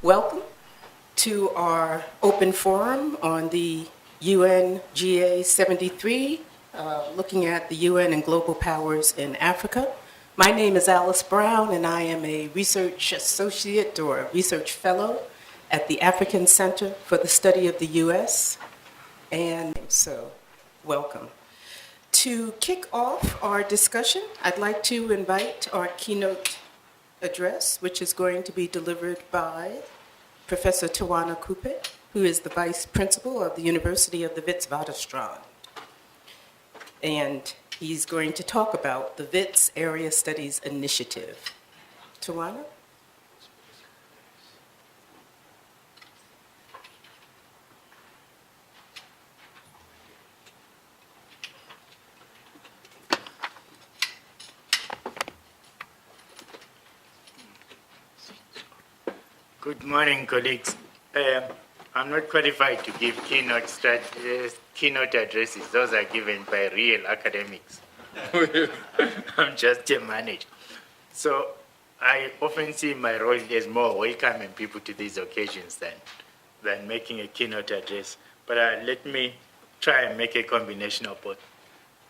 Welcome to our open forum on the UNGA 73, looking at the UN and global powers in Africa. My name is Alice Brown, and I am a research associate or a research fellow at the African Center for the Study of the U.S. And so, welcome. To kick off our discussion, I'd like to invite our keynote address, which is going to be delivered by Professor Tawana Kupe, who is the Vice Principal of the University of the Witwatersrand. And he's going to talk about the WITS Area Studies Initiative. Tawana? Good morning, colleagues. I'm not qualified to give keynote addresses. Those are given by real academics. I'm just a manager. So I often see my role as more welcoming people to these occasions than making a keynote address. But let me try and make a combination of both.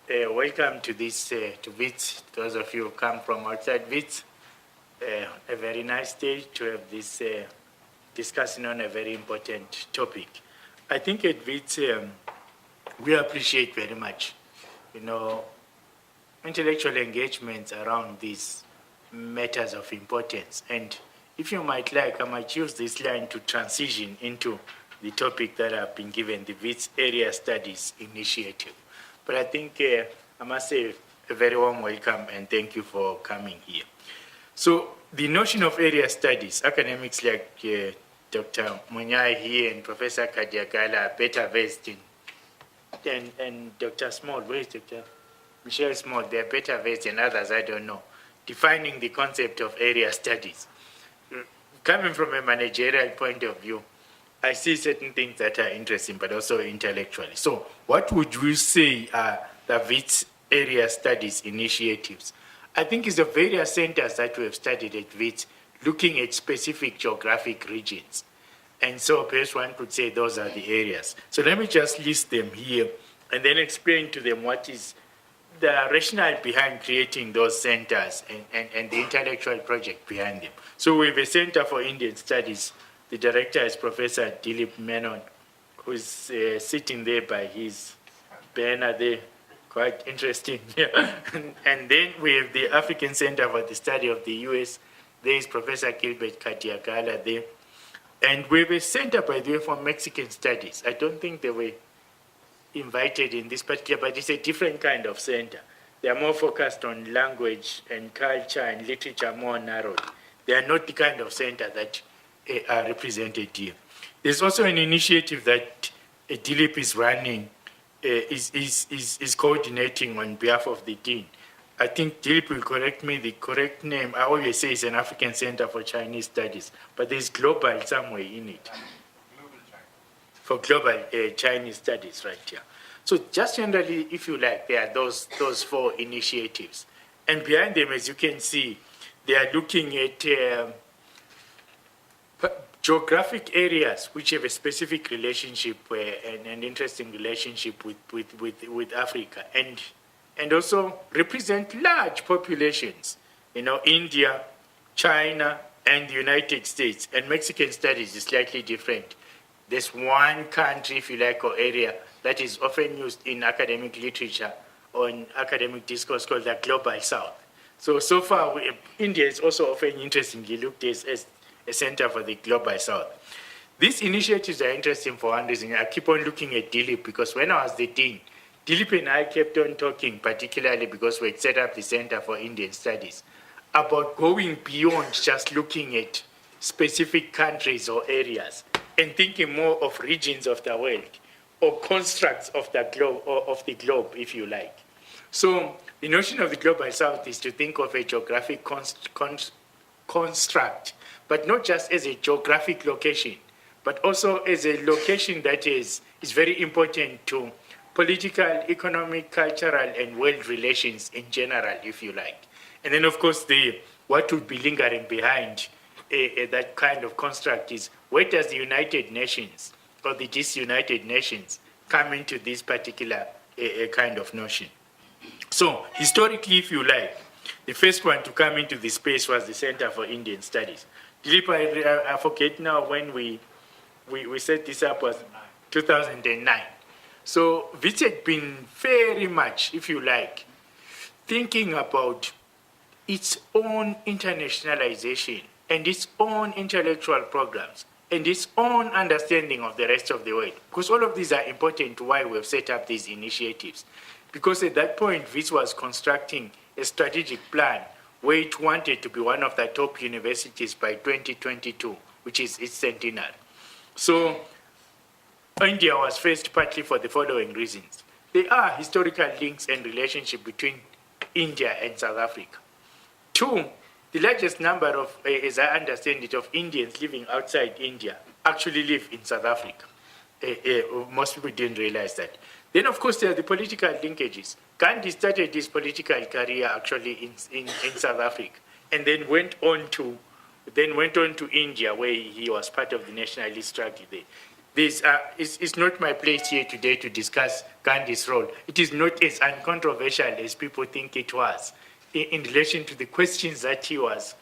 Welcome to this, to WITS, those of you who come from outside WITS. A very nice day to have this discussing on a very important topic. I think at WITS, we appreciate very much, intellectual engagements around these matters of importance. And if you might like, I might use this line to transition into the topic that I've been given, the WITS Area Studies Initiative. But I think I must say a very warm welcome and thank you for coming here. So the notion of area studies, academics like Dr. Munyai here and Professor Kadiagala are better versed in, and Dr. Small, where is Dr. Michelle Small, they're better versed than others, I don't know, defining the concept of area studies. Coming from a managerial point of view, I see certain things that are interesting, but also intellectually. So what would you say are the WITS area studies initiatives? I think it's the various centers that we have studied at WITS looking at specific geographic regions. And so perhaps one could say those are the areas. So let me just list them here and then explain to them what is the rationale behind creating those centers and the intellectual project behind them. So we have a Center for Indian Studies. The director is Professor Dilip Menon, who is sitting there by his banner there. Quite interesting. And then we have the African Center for the Study of the US. There is Professor Gilbert Kadiagala there. And we have a center, by the way, for Mexican studies. I don't think they were invited in this particular, but it's a different kind of center. They are more focused on language and culture and literature, more narrowed. They are not the kind of center that are represented here. There's also an initiative that Dilip is running, is coordinating on behalf of the Dean. I think Dilip will correct me, the correct name, I always say it's an African Center for Chinese Studies, but there's global somewhere in it. For global Chinese studies, right here. So just generally, if you like, there are those four initiatives. And behind them, as you can see, they are looking at geographic areas which have a specific relationship and an interesting relationship with Africa and also represent large populations. India, China, and the United States. And Mexican studies is slightly different. There's one country, if you like, or area that is often used in academic literature or in academic discourse called the Global South. So far, India is also often interestingly looked at as a center for the Global South. These initiatives are interesting for one reason. I keep on looking at Dilip because when I was the dean, Dilip and I kept on talking, particularly because we had set up the Center for Indian Studies, about going beyond just looking at specific countries or areas and thinking more of regions of the world or constructs of the globe, or of the globe, if you like. So the notion of the Global South is to think of a geographic construct, but not just as a geographic location, but also as a location that is very important to political, economic, cultural, and world relations in general, if you like. And then, of course, what would be lingering behind that kind of construct is, where does the United Nations or the disunited nations come into this particular kind of notion? So historically, if you like, the first one to come into the space was the Center for Indian Studies. I forget now when we set this up, was 2009. So Wits had been very much, if you like, thinking about its own internationalization and its own intellectual programs and its own understanding of the rest of the world. Because all of these are important to why we've set up these initiatives. Because at that point, Wits was constructing a strategic plan where it wanted to be one of the top universities by 2022, which is its centenary. So India was first partly for the following reasons. There are historical links and relationship between India and South Africa. Two, the largest number of, as I understand it, of Indians living outside India actually live in South Africa. Most people didn't realize that. Then, of course, there are the political linkages. Gandhi started his political career actually in South Africa, and then went on to India, where he was part of the nationalist struggle there. It's not my place here today to discuss Gandhi's role. It is not as uncontroversial as people think it was in relation to the questions that he was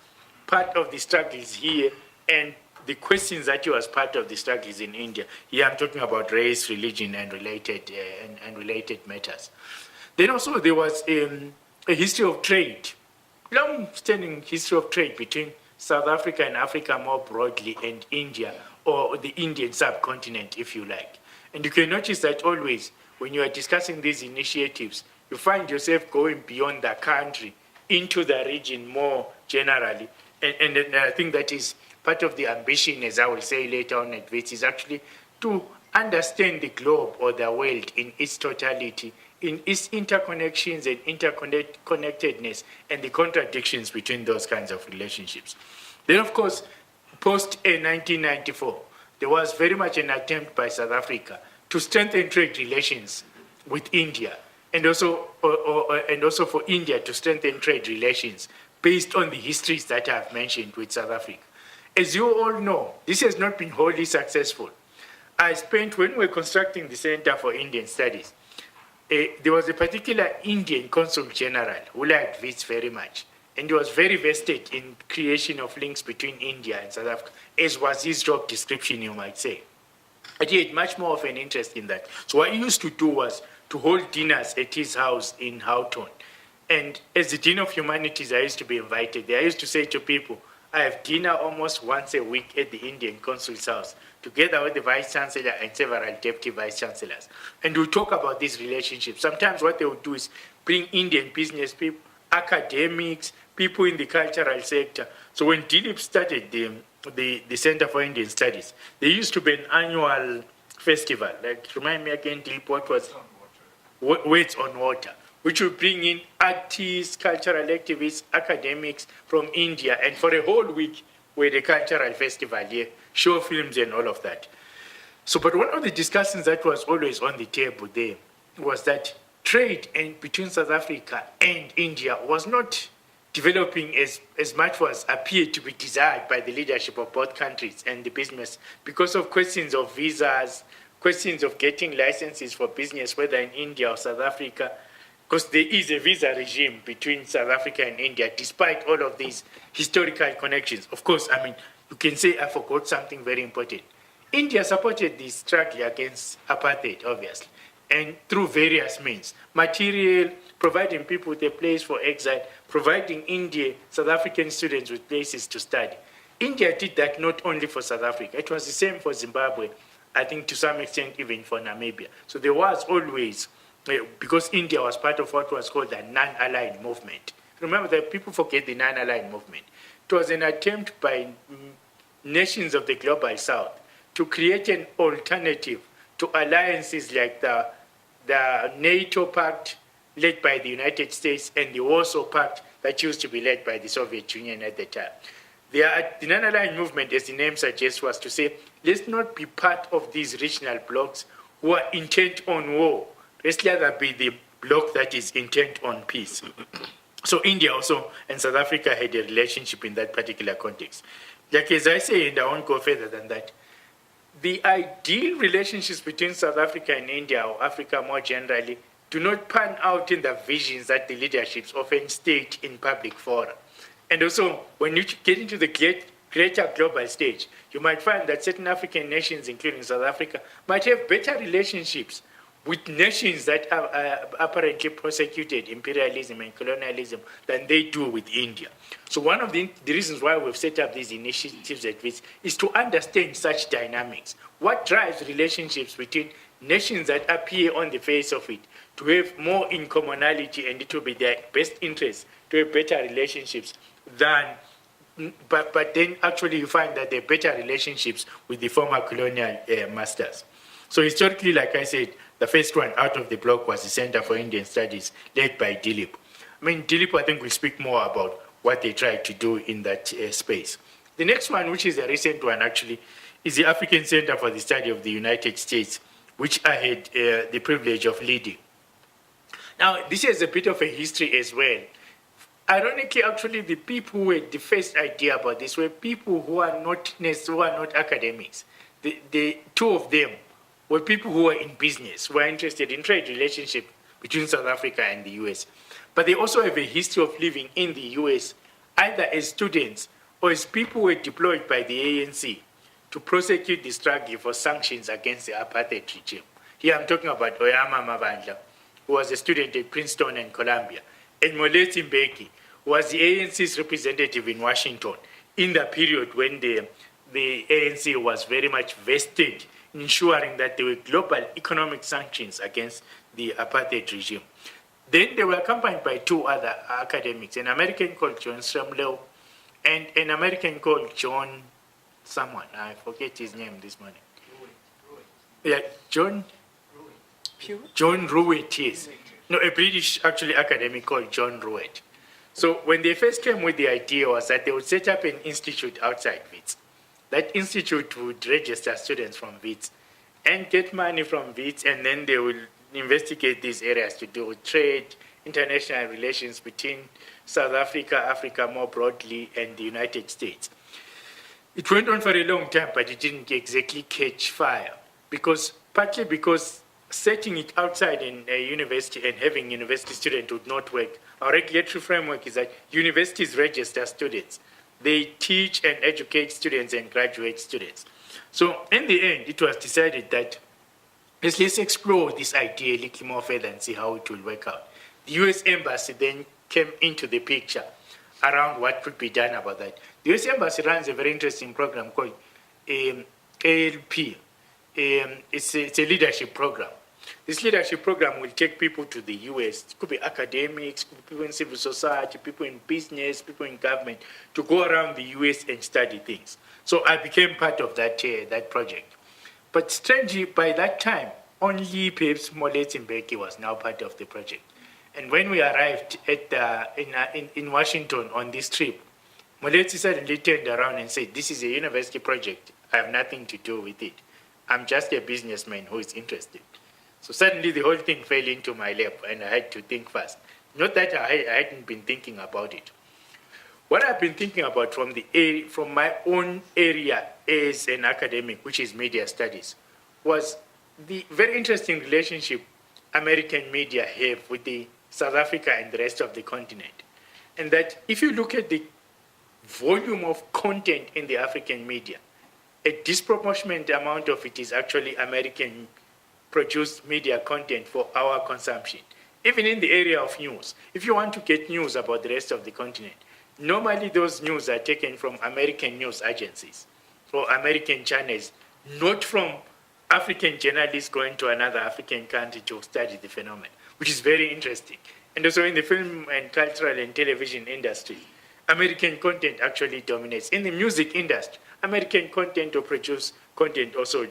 part of the struggles here and the questions that he was part of the struggles in India. Here I'm talking about race, religion, and related matters. Then also there was a history of trade, long-standing history of trade between South Africa and Africa more broadly, and India, or the Indian subcontinent, if you like. And you can notice that always when you are discussing these initiatives, you find yourself going beyond the country into the region more generally. And I think that is part of the ambition, as I will say later on at Wits, is actually to understand the globe or the world in its totality, in its interconnections and interconnectedness, and the contradictions between those kinds of relationships. Then, of course, post-1994, there was very much an attempt by South Africa to strengthen trade relations with India, and also for India to strengthen trade relations based on the histories that I've mentioned with South Africa. As you all know, this has not been wholly successful. When we were constructing the Center for Indian Studies, there was a particular Indian Consul General who liked Wits very much, and he was very vested in creation of links between India and South Africa, as was his job description, you might say. But he had much more of an interest in that. So what he used to do was to hold dinners at his house in Houghton. And as the Dean of Humanities, I used to be invited there. I used to say to people, I have dinner almost once a week at the Indian Consul's house, together with the Vice Chancellor and several Deputy Vice Chancellors. And we'll talk about these relationships. Sometimes what they would do is bring Indian business people, academics, people in the cultural sector. So when Dilip started the Center for Indian Studies, there used to be an annual festival. Like, remind me again, Dilip, what was Wits on Water, which would bring in artists, cultural activists, academics from India, and for a whole week we had a cultural festival here, show films and all of that. So, but one of the discussions that was always on the table there was that trade between South Africa and India was not developing as much as appeared to be desired by the leadership of both countries and the business, because of questions of visas, questions of getting licenses for business, whether in India or South Africa, because there is a visa regime between South Africa and India, despite all of these historical connections. Of course, I mean, you can say I forgot something very important. India supported the struggle against apartheid, obviously, and through various means. Material, providing people with a place for exile, providing South African students with places to study. India did that not only for South Africa, it was the same for Zimbabwe, I think to some extent even for Namibia. So there was always, because India was part of what was called the non-aligned movement. Remember that people forget the non-aligned movement. It was an attempt by nations of the global south to create an alternative to alliances like the NATO Pact led by the United States and the Warsaw Pact that used to be led by the Soviet Union at the time. The non-aligned movement, as the name suggests, was to say, let's not be part of these regional blocs who are intent on war. Let's rather be the bloc that is intent on peace. So India also and South Africa had a relationship in that particular context. Like as I say, and I won't go further than that, the ideal relationships between South Africa and India, or Africa more generally, do not pan out in the visions that the leaderships often state in public fora. And also, when you get into the greater global stage, you might find that certain African nations, including South Africa, might have better relationships with nations that have apparently prosecuted imperialism and colonialism than they do with India. So one of the reasons why we've set up these initiatives at Wits is to understand such dynamics. What drives relationships between nations that appear on the face of it to have more in commonality, and it will be their best interest to have better relationships than, but then actually you find that there are better relationships with the former colonial masters. So historically, like I said, the first one out of the block was the Center for Indian Studies, led by Dilip. I mean, Dilip, I think, will speak more about what they tried to do in that space. The next one, which is a recent one, actually, is the African Center for the Study of the United States, which I had the privilege of leading. Now, this has a bit of a history as well. Ironically, actually, the people who had the first idea about this were people who are not academics. The two of them were people who were in business, who were interested in trade relationship between South Africa and the US. But they also have a history of living in the US, either as students or as people who were deployed by the ANC to prosecute the struggle for sanctions against the apartheid regime. Here I'm talking about Oyama Mabandla, who was a student at Princeton and Columbia, and Molethi Mbeki, who was the ANC's representative in Washington in the period when the ANC was very much vested in ensuring that there were global economic sanctions against the apartheid regime. Then they were accompanied by two other academics, an American called John Stramlow and an American called John someone. I forget his name this morning. Yeah, John Ruwet, yes. No, a British actually academic called John Ruwet. So when they first came with the idea was that they would set up an institute outside Wits. That institute would register students from Wits and get money from Wits, and then they will investigate these areas to do with trade, international relations between South Africa, Africa more broadly, and the United States. It went on for a long time, but it didn't exactly catch fire, partly because setting it outside in a university and having university students would not work. Our regulatory framework is that universities register students. They teach and educate students and graduate students. So in the end, it was decided that let's explore this idea a little more further and see how it will work out. The US Embassy then came into the picture around what could be done about that. The US Embassy runs a very interesting program called ALP. It's a leadership program. This leadership program will take people to the US. It could be academics, could be people in civil society, people in business, people in government, to go around the US and study things. So I became part of that project. But strangely, by that time, only perhaps Molethi Mbeki was now part of the project. And when we arrived in Washington on this trip, Molethi suddenly turned around and said, "This is a university project. I have nothing to do with it. I'm just a businessman who is interested." So suddenly the whole thing fell into my lap and I had to think fast. Not that I hadn't been thinking about it. What I've been thinking about from my own area as an academic, which is media studies, was the very interesting relationship American media have with the South Africa and the rest of the continent. And that if you look at the volume of content in the African media, a disproportionate amount of it is actually American produced media content for our consumption. Even in the area of news, if you want to get news about the rest of the continent, normally those news are taken from American news agencies or American channels, not from African journalists going to another African country to study the phenomenon, which is very interesting. And also in the film and cultural and television industry, American content actually dominates. In the music industry, American content or produced content also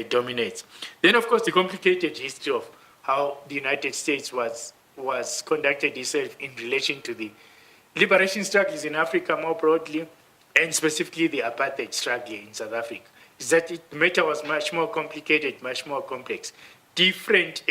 dominates. Then, of course, the complicated history of how the United States was conducted itself in relation to the liberation struggles in Africa more broadly, and specifically the apartheid struggle in South Africa, is that the matter was much more complicated, much more complex. Different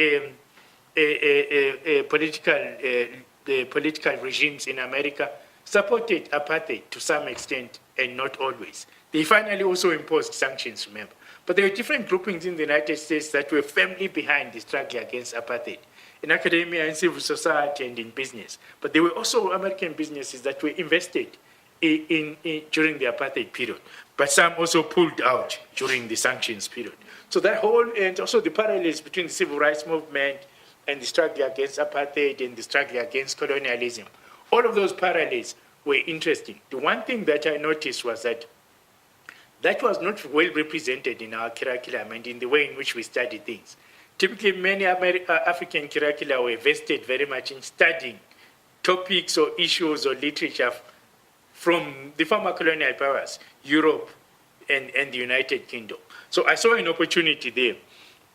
political regimes in America supported apartheid to some extent and not always. They finally also imposed sanctions, remember. But there were different groupings in the United States that were firmly behind the struggle against apartheid, in academia, in civil society, and in business. But there were also American businesses that were invested during the apartheid period. But some also pulled out during the sanctions period. So that whole, and also the parallels between the civil rights movement and the struggle against apartheid and the struggle against colonialism, all of those parallels were interesting. The one thing that I noticed was that was not well represented in our curriculum and in the way in which we study things. Typically, many African curricula were vested very much in studying topics or issues or literature from the former colonial powers, Europe and the United Kingdom. So I saw an opportunity there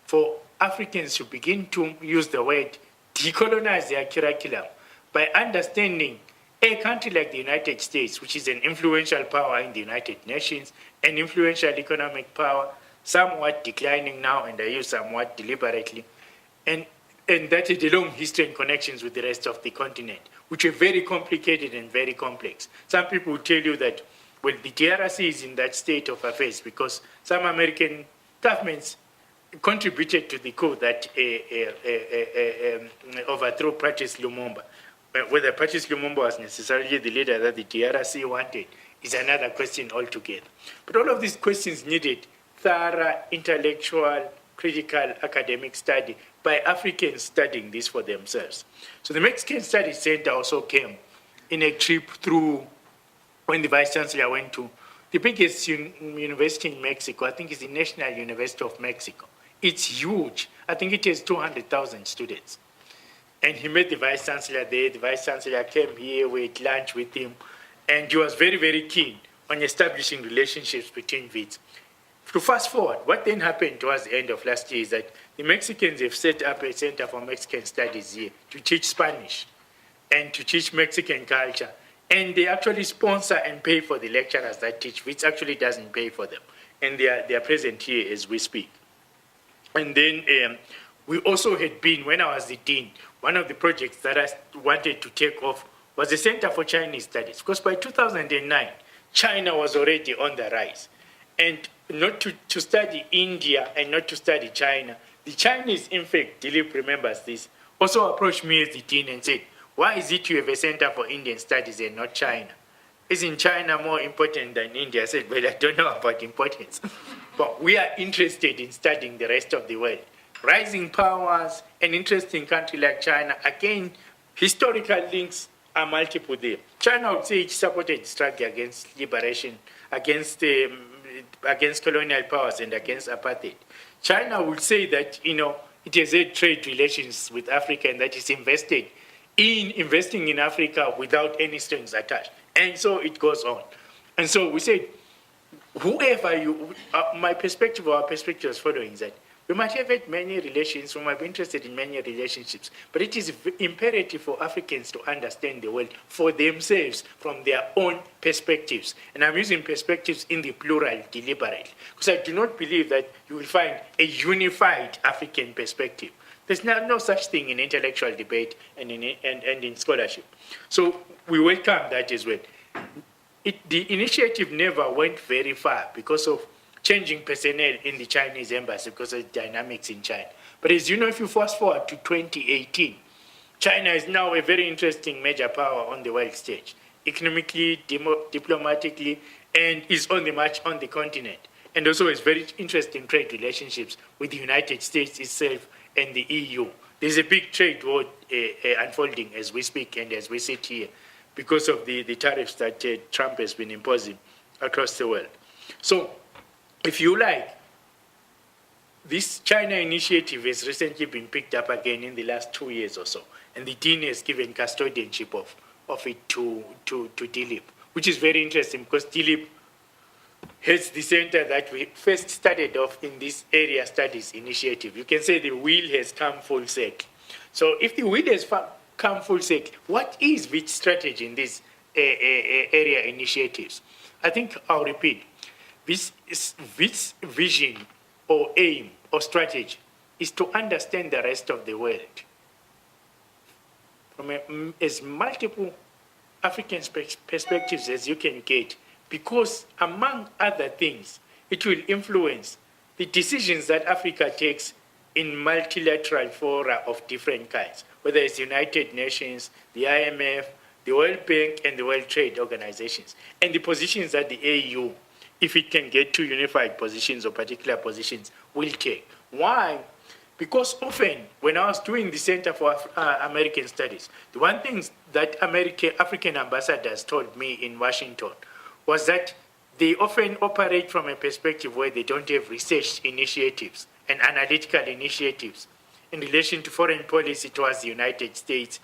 for Africans to begin to use the word decolonize their curriculum by understanding a country like the United States, which is an influential power in the United Nations, an influential economic power, somewhat declining now, and I use somewhat deliberately, and that had a long history and connections with the rest of the continent, which are very complicated and very complex. Some people will tell you that, well, the DRC is in that state of affairs because some American governments contributed to the coup that overthrew Patrice Lumumba. Whether Patrice Lumumba was necessarily the leader that the DRC wanted is another question altogether. But all of these questions needed thorough, intellectual, critical, academic study by Africans studying this for themselves. So the Mexican Studies Center also came in a trip through when the Vice Chancellor went to the biggest university in Mexico. I think it's the National University of Mexico. It's huge. I think it has 200,000 students. And he met the Vice Chancellor there. The Vice Chancellor came here, we had lunch with him, and he was very, very keen on establishing relationships between Wits. To fast forward, what then happened towards the end of last year is that the Mexicans have set up a Center for Mexican Studies here to teach Spanish and to teach Mexican culture. And they actually sponsor and pay for the lecturers that teach, which actually doesn't pay for them. And they are present here as we speak. And then we also had been, when I was the dean, one of the projects that I wanted to take off was the Center for Chinese Studies, because by 2009, China was already on the rise. And not to study India and not to study China, the Chinese, in fact, Dilip remembers this, also approached me as the dean and said, why is it you have a Center for Indian Studies and not China? Isn't China more important than India? I said, well, I don't know about importance. But we are interested in studying the rest of the world. Rising powers, an interesting country like China, again, historical links are multiple there. China would say it supported the struggle against liberation, against colonial powers and against apartheid. China would say that, it has had trade relations with Africa and that it's investing in Africa without any strings attached. And so it goes on. And so we said, whoever my perspective or our perspective is following that. We might have had many relations, we might be interested in many relationships, but it is imperative for Africans to understand the world for themselves from their own perspectives. And I'm using perspectives in the plural deliberately, because I do not believe that you will find a unified African perspective. There's no such thing in intellectual debate and in scholarship. So we welcome that as well. The initiative never went very far because of changing personnel in the Chinese embassy because of the dynamics in China. But as you know, if you fast forward to 2018, China is now a very interesting major power on the world stage, economically, diplomatically, and is on the march on the continent. And also has very interesting trade relationships with the United States itself and the EU. There's a big trade war unfolding as we speak and as we sit here because of the tariffs that Trump has been imposing across the world. So, if you like, this China initiative has recently been picked up again in the last 2 years or so, and the dean has given custodianship of it to Dilip, which is very interesting because Dilip heads the center that we first started off in this area studies initiative. You can say the wheel has come full circle. So if the wheel has come full circle, what is Wits' strategy in these area initiatives? I think I'll repeat. Wits' vision or aim or strategy is to understand the rest of the world from as multiple African perspectives as you can get, because among other things, it will influence the decisions that Africa takes in multilateral fora of different kinds, whether it's the United Nations, the IMF, the World Bank, and the World Trade Organizations, and the positions that the AU, if it can get to unified positions or particular positions, will take. Why? Because often, when I was doing the Center for American Studies, the one thing that African ambassadors told me in Washington was that they often operate from a perspective where they don't have research initiatives and analytical initiatives in relation to foreign policy towards the United States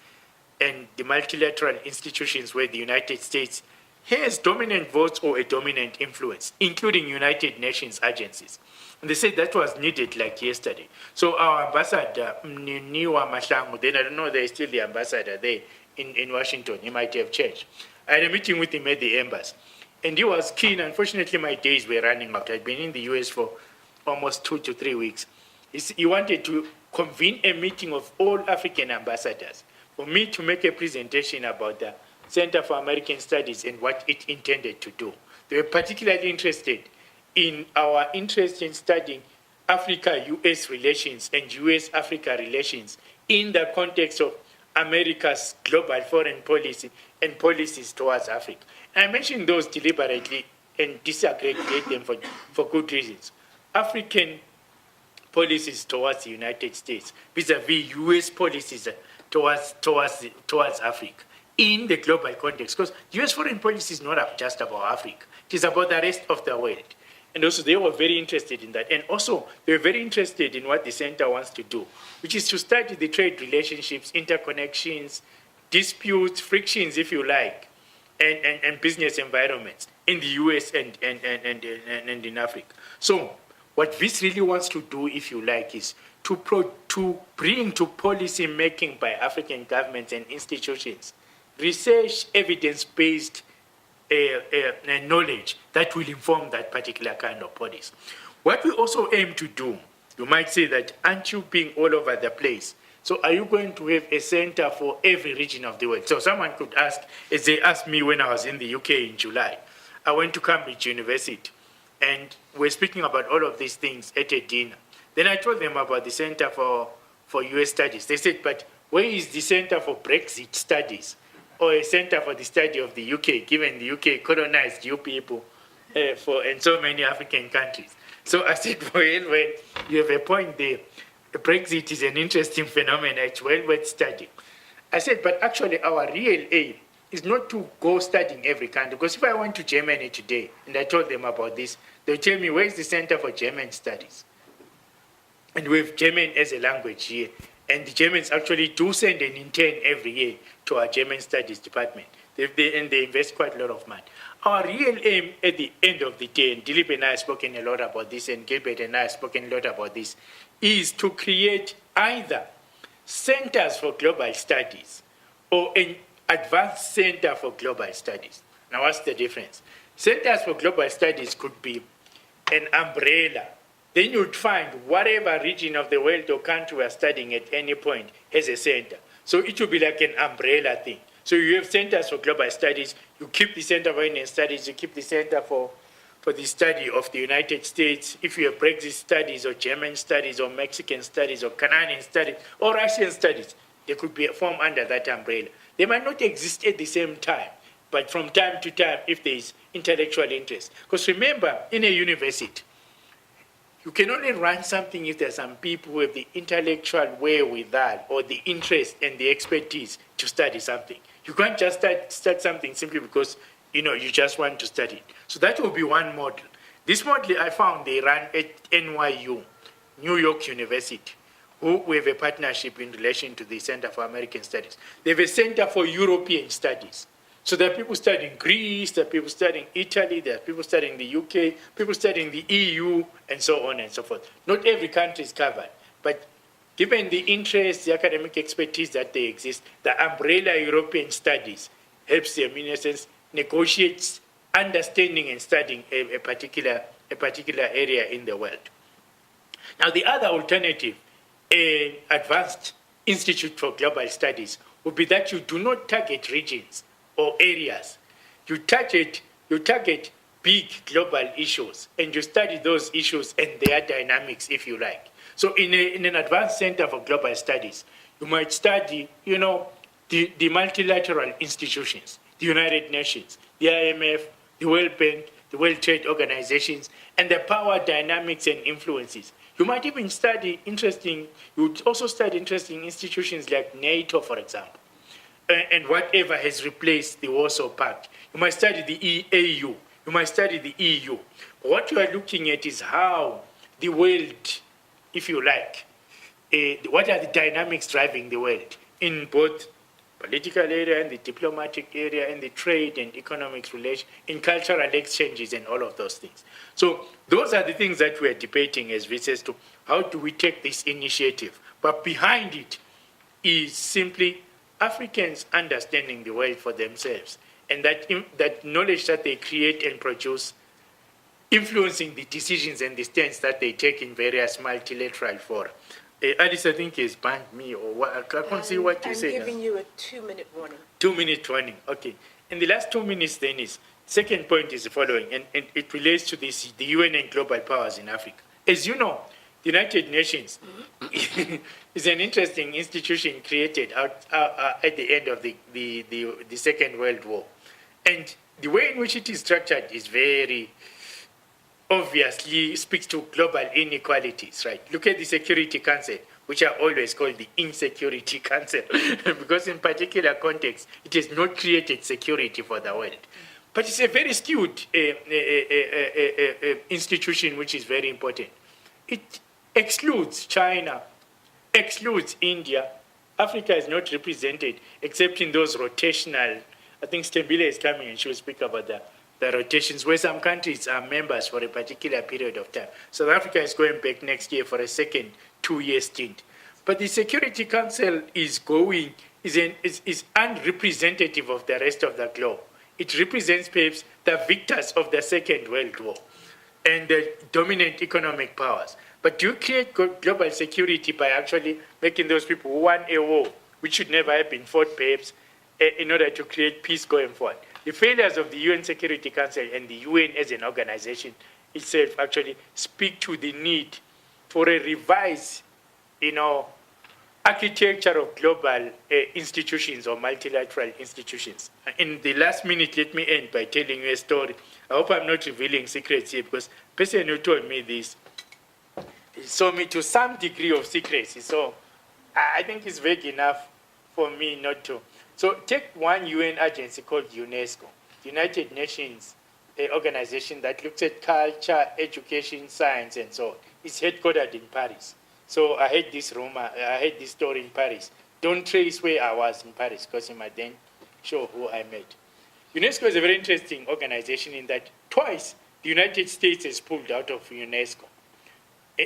and the multilateral institutions where the United States has dominant votes or a dominant influence, including United Nations agencies. And they said that was needed like yesterday. So our ambassador, Niwa Mashangu, then I don't know, there's still the ambassador there in Washington. He might have changed. I had a meeting with him at the embassy. And he was keen. Unfortunately, my days were running out. I'd been in the US for almost 2 to 3 weeks. He wanted to convene a meeting of all African ambassadors for me to make a presentation about the Center for American Studies and what it intended to do. They were particularly interested in our interest in studying Africa-US relations and US-Africa relations in the context of America's global foreign policy and policies towards Africa. And I mentioned those deliberately and disaggregate them for good reasons. African policies towards the United States vis-a-vis US policies towards Africa in the global context, because US foreign policy is not just about Africa, it is about the rest of the world. And also they were very interested in that. And also they were very interested in what the center wants to do, which is to study the trade relationships, interconnections, disputes, frictions, if you like, and business environments in the US and in Africa. So what this really wants to do, if you like, is to bring to policy making by African governments and institutions research, evidence-based knowledge that will inform that particular kind of policy. What we also aim to do, you might say that, aren't you being all over the place? So are you going to have a center for every region of the world? So someone could ask, as they asked me when I was in the UK in July, I went to Cambridge University, and we're speaking about all of these things at a dinner. Then I told them about the Center for US Studies. They said, but where is the Center for Brexit Studies? Or a center for the study of the UK, given the UK colonized you people and so many African countries. So I said, well, you have a point there. Brexit is an interesting phenomenon. It's well worth studying. I said, but actually our real aim is not to go studying every country. Because if I went to Germany today and I told them about this, they'll tell me, where's the Center for German Studies? And we have German as a language here. And the Germans actually do send an intern every year to our German Studies department. And they invest quite a lot of money. Our real aim at the end of the day, and Dilip and I have spoken a lot about this, and Gilbert and I have spoken a lot about this, is to create either centers for global studies or an advanced center for global studies. Now, what's the difference? Centers for global studies could be an umbrella. Then you'd find whatever region of the world or country we're studying at any point has a center. So it would be like an umbrella thing. So you have centers for global studies, you keep the Center for Indian Studies, you keep the Center for the study of the United States. If you have Brexit studies or German studies or Mexican studies or Canadian studies or Russian studies, they could be formed under that umbrella. They might not exist at the same time, but from time to time, if there is intellectual interest. Because remember, in a university, you can only run something if there are some people who have the intellectual wherewithal or the interest and the expertise to study something. You can't just start something simply because you just want to study it. So that will be one model. This model I found they run at NYU, New York University, who we have a partnership in relation to the Center for American Studies. They have a Center for European Studies. So there are people studying Greece, there are people studying Italy, there are people studying the UK, people studying the EU, and so on and so forth. Not every country is covered, but given the interest, the academic expertise that they exist, the umbrella European studies helps them, in a sense, negotiates understanding and studying a particular area in the world. Now, the other alternative, an advanced institute for global studies, would be that you do not target regions or areas. You target big global issues, and you study those issues and their dynamics, if you like. So in an advanced center for global studies, you might study, the multilateral institutions, the United Nations, the IMF, the World Bank, the World Trade Organizations, and the power dynamics and influences. You might even you would also study interesting institutions like NATO, for example, and whatever has replaced the Warsaw Pact. You might study the AU, you might study the EU. What you are looking at is how the world, if you like, what are the dynamics driving the world in both political area and the diplomatic area and the trade and economics relation, in cultural exchanges and all of those things. So those are the things that we're debating as as to how do we take this initiative. But behind it is simply Africans understanding the world for themselves, and that knowledge that they create and produce influencing the decisions and the stance that they take in various multilateral fora. Alice, I think, has banned me, or what? I can't see what you say. I'm giving you a 2-minute warning. 2-minute warning, okay. And the last 2 minutes then is, second point is the following, and it relates to this, the UN and global powers in Africa. As you know, the United Nations is an interesting institution created at the end of the Second World War. And the way in which it is structured is very obviously speaks to global inequalities, right? Look at the Security Council, which are always called the Insecurity Council, because in particular context, it has not created security for the world. But it's a very skewed institution, which is very important. It excludes China, excludes India. Africa is not represented except in those rotational. I think Stembile is coming and she'll speak about the rotations where some countries are members for a particular period of time. South Africa is going back next year for a second 2-year stint. But the Security Council is unrepresentative of the rest of the globe. It represents perhaps the victors of the Second World War and the dominant economic powers. But do you create global security by actually making those people who won a war, which should never have been fought perhaps, in order to create peace going forward? The failures of the UN Security Council and the UN as an organization itself actually speak to the need for a revised, architecture of global institutions or multilateral institutions. In the last minute, let me end by telling you a story. I hope I'm not revealing secrets here, because the person who told me this, he saw me to some degree of secrecy. So I think it's vague enough for me not to. So take one UN agency called UNESCO, the United Nations organization that looks at culture, education, science, and so on. It's headquartered in Paris. So I heard this rumor, I heard this story in Paris. Don't trace where I was in Paris, because you might then show who I met. UNESCO is a very interesting organization in that twice the United States has pulled out of UNESCO.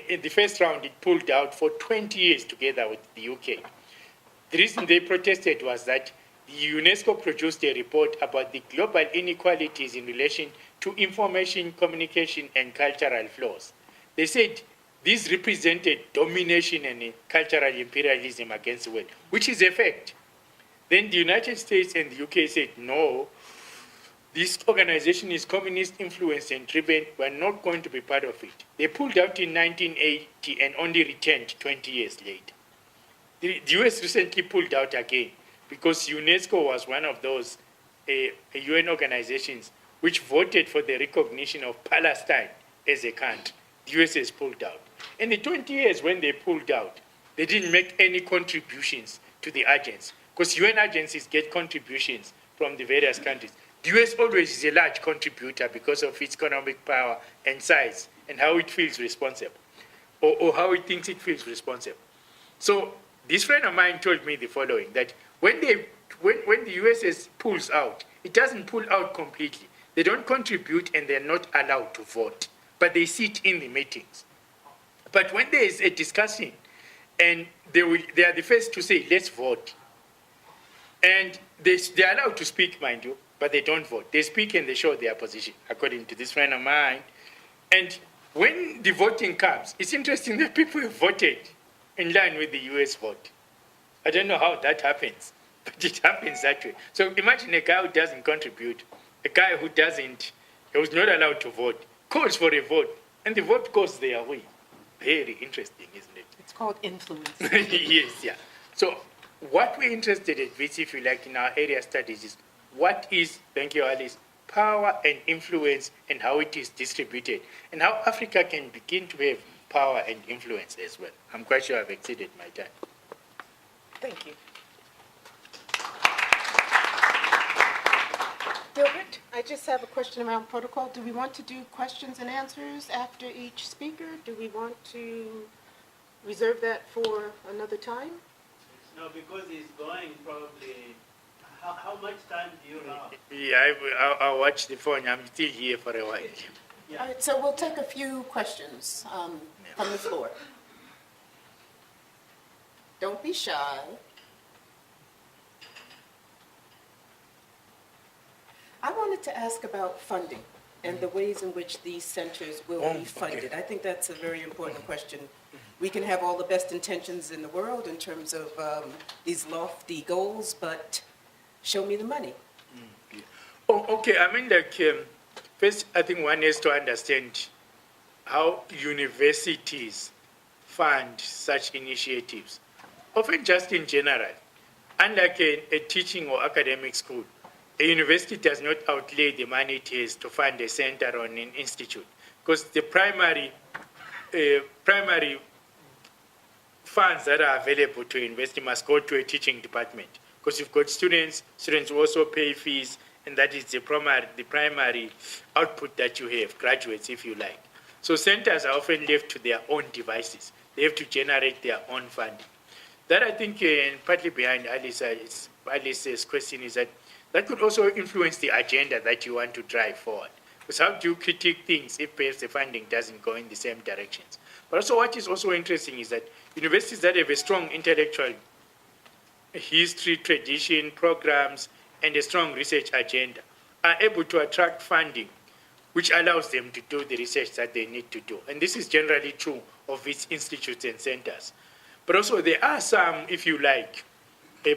In the first round, it pulled out for 20 years together with the UK. The reason they protested was that the UNESCO produced a report about the global inequalities in relation to information, communication, and cultural flows. They said these represented domination and cultural imperialism against the world, which is a fact. Then the United States and the UK said, no, this organization is communist influenced and driven. We're not going to be part of it. They pulled out in 1980 and only returned 20 years later. The US recently pulled out again because UNESCO was one of those UN organizations which voted for the recognition of Palestine as a country. The US has pulled out. In the 20 years when they pulled out, they didn't make any contributions to the agency, because UN agencies get contributions from the various countries. The US always is a large contributor because of its economic power and size and how it feels responsible, or how it thinks it feels responsible. So this friend of mine told me the following, that when the US pulls out, it doesn't pull out completely. They don't contribute and they're not allowed to vote, but they sit in the meetings. But when there is a discussion, and they are the first to say, let's vote. And they're allowed to speak, mind you, but they don't vote. They speak and they show their position, according to this friend of mine. And when the voting comes, it's interesting that people have voted in line with the US vote. I don't know how that happens, But it happens that way. So imagine a guy who doesn't contribute, a guy who's not allowed to vote, calls for a vote, and the vote goes their way. Very interesting, isn't it? It's called influence. Yes, yeah. So what we're interested in, which if you like in our area studies, is what is, thank you Alice, power and influence and how it is distributed and how Africa can begin to have power and influence as well. I'm quite sure I've exceeded my time. Thank you. Gilbert, I just have a question around protocol. Do we want to do questions and answers after each speaker? Do we want to reserve that for another time? No, because he's going probably. How much time do you have? Yeah, I'll watch the phone. I'm still here for a while. Yeah. All right, so we'll take a few questions from the floor. Don't be shy. I wanted to ask about funding and the ways in which these centers will be funded. I think that's a very important question. We can have all the best intentions in the world in terms of these lofty goals, but show me the money. Oh, okay. I mean, first, I think one has to understand how universities fund such initiatives. Often just in general, unlike a teaching or academic school, a university does not outlay the money it has to fund a center or an institute, because the primary funds that are available to a university must go to a teaching department, because you've got students who also pay fees, and that is the primary output that you have, graduates, if you like. So centers are often left to their own devices. They have to generate their own funding. That, I think, partly behind Alice's question is that could also influence the agenda that you want to drive forward. Because how do you critique things if perhaps the funding doesn't go in the same directions? But also what is also interesting is that universities that have a strong intellectual history, tradition, programs, and a strong research agenda are able to attract funding, which allows them to do the research that they need to do. And this is generally true of its institutes and centers. But also there are some, if you like,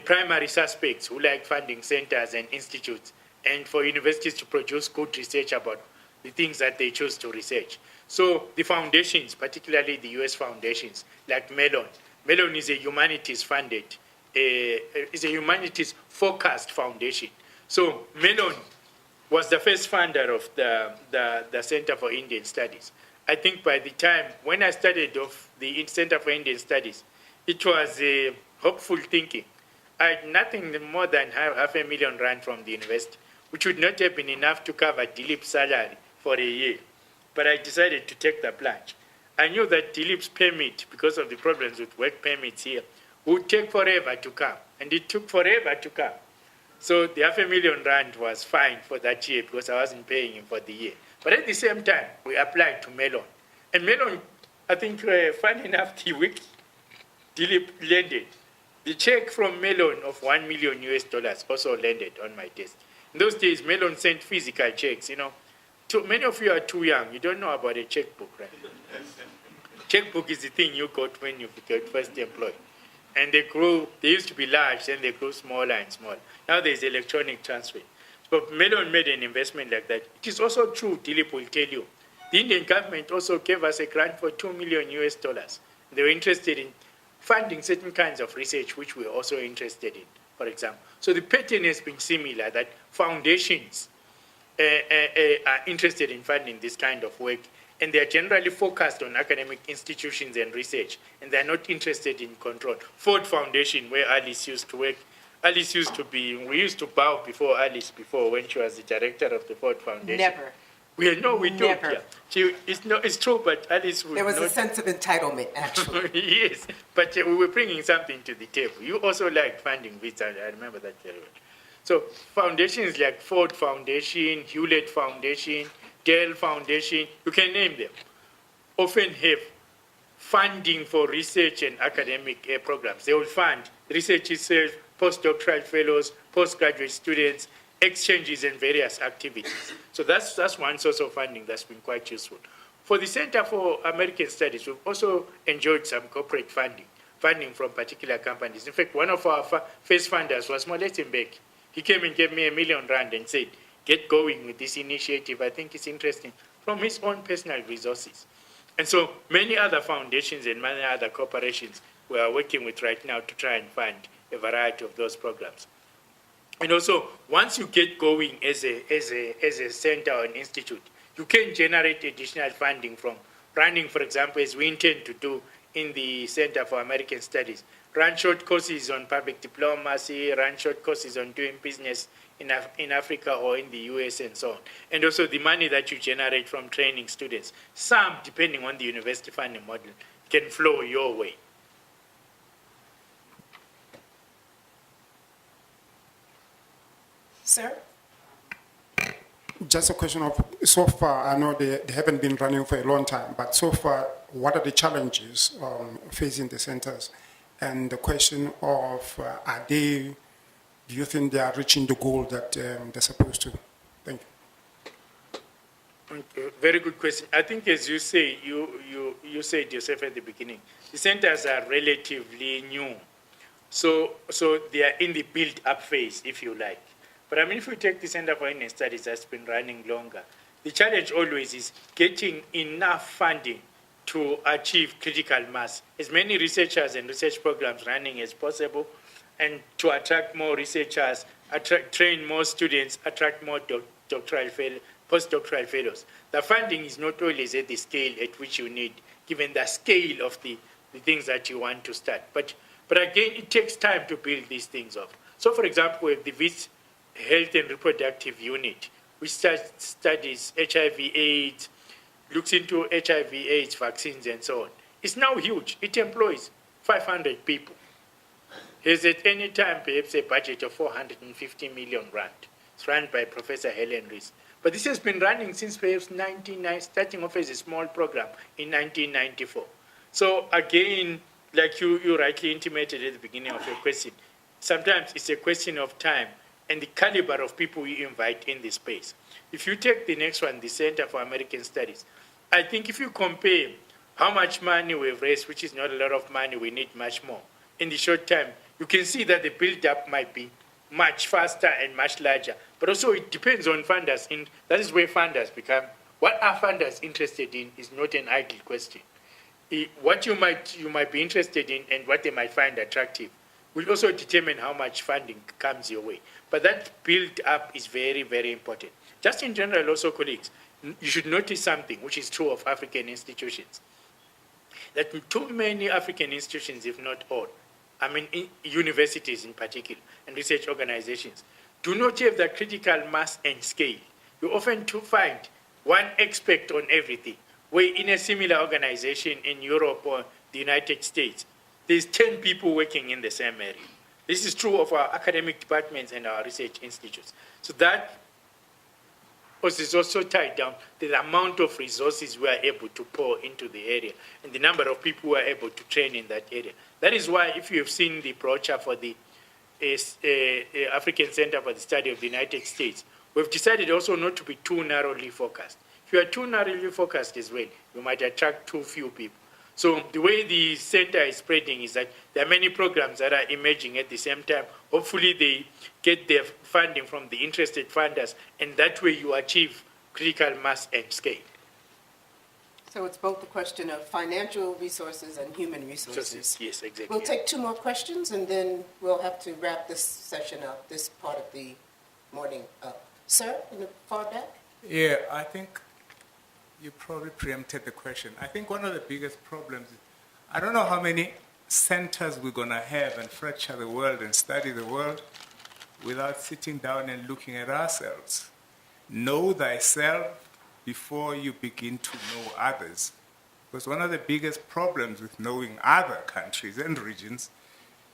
primary suspects who like funding centers and institutes, and for universities to produce good research about the things that they choose to research. So the foundations, particularly the US foundations, like Mellon. Mellon is a humanities-funded, is a humanities-focused foundation. So Mellon was the first funder of the Center for Indian Studies. I think by the time, when I started off the Center for Indian Studies, it was hopeful thinking. I had nothing more than R500,000 from the university, which would not have been enough to cover Dilip's salary for a year. But I decided to take the plunge. I knew that Dilip's permit, because of the problems with work permits here, would take forever to come. And it took forever to come. So the R500,000 was fine for that year because I wasn't paying him for the year. But at the same time, we applied to Mellon. And Mellon, I think, funny enough, the week Dilip landed, the check from Mellon of $1 million also landed on my desk. In those days, Mellon sent physical checks, Many of you are too young. You don't know about a checkbook, right? Checkbook is the thing you got when you got first employed. And they used to be large, then they grew smaller and smaller. Now there's electronic transfer. But Mellon made an investment like that. It is also true, Dilip will tell you. The Indian government also gave us a grant for $2 million. They were interested in funding certain kinds of research, which we're also interested in, for example. So the pattern has been similar, that foundations are interested in funding this kind of work, and they're generally focused on academic institutions and research, and they're not interested in control. Ford Foundation, where Alice used to work, we used to bow before Alice before when she was the director of the Ford Foundation. Never. We don't. Never. Yeah. It's true, but Alice would There was not. a sense of entitlement, actually. Yes, but we were bringing something to the table. You also liked funding Wits, I remember that very well. So foundations like Ford Foundation, Hewlett Foundation, Dell Foundation, you can name them, often have funding for research and academic programs. They will fund research itself, postdoctoral fellows, postgraduate students, exchanges and various activities. So that's one source of funding that's been quite useful. For the Center for American Studies, we've also enjoyed some corporate funding funding from particular companies. In fact, one of our first funders was Moletenberg. He came and gave me R1 million and said, get going with this initiative. I think it's interesting, from his own personal resources. And so many other foundations and many other corporations we are working with right now to try and fund a variety of those programs. And also, once you get going as a center or an institute, you can generate additional funding from running, for example, as we intend to do in the Center for American Studies, run short courses on public diplomacy, run short courses on doing business in Africa or in the US and so on. And also the money that you generate from training students, some, depending on the university funding model, can flow your way. Sir? Just a question of, so far, I know they haven't been running for a long time, but so far, what are the challenges facing the centers? And the question of, do you think they are reaching the goal that they're supposed to? Thank you. Okay, very good question. I think, as you say, you said yourself at the beginning, the centers are relatively new. So they are in the build-up phase, if you like. But I mean, if we take the Center for Indian Studies that's been running longer, the challenge always is getting enough funding to achieve critical mass. As many researchers and research programs running as possible, and to attract more researchers, train more students, attract more postdoctoral fellows. The funding is not always at the scale at which you need, given the scale of the things that you want to start. But again, it takes time to build these things up. So, for example, with the Wits Health and Reproductive Unit, which studies HIV/AIDS, looks into HIV/AIDS vaccines and so on. It's now huge. It employs 500 people. Has at any time perhaps a budget of 450 million rand. It's run by Professor Helen Rees. But this has been running since perhaps starting off as a small program in 1994. So again, like you rightly intimated at the beginning of your question, sometimes it's a question of time and the caliber of people you invite in this space. If you take the next one, the Center for American Studies, I think if you compare how much money we've raised, which is not a lot of money, we need much more, in the short time, you can see that the build-up might be much faster and much larger. But also it depends on funders. That is where funders become, what are funders interested in is not an idle question. What you might be interested in and what they might find attractive will also determine how much funding comes your way. But that build-up is very, very important. Just in general also, colleagues, you should notice something which is true of African institutions. That too many African institutions, if not all, I mean universities in particular, and research organizations, do not have the critical mass and scale. You often find one expert on everything, where in a similar organization in Europe or the United States, there's 10 people working in the same area. This is true of our academic departments and our research institutes. So that is also tied down to the amount of resources we are able to pour into the area and the number of people who are able to train in that area. That is why if you have seen the brochure for the African Center for the Study of the United States, we've decided also not to be too narrowly focused. If you are too narrowly focused as well, you might attract too few people. So the way the center is spreading is that there are many programs that are emerging at the same time. Hopefully they get their funding from the interested funders, and that way you achieve critical mass and scale. So it's both a question of financial resources and human resources. Yes, exactly. We'll take 2 more questions, and then we'll have to wrap this session up, this part of the morning up. Sir, in the far back? Yeah, I think you probably preempted the question. I think one of the biggest problems is, I don't know how many centers we're going to have and fracture the world and study the world without sitting down and looking at ourselves. Know thyself before you begin to know others. Because one of the biggest problems with knowing other countries and regions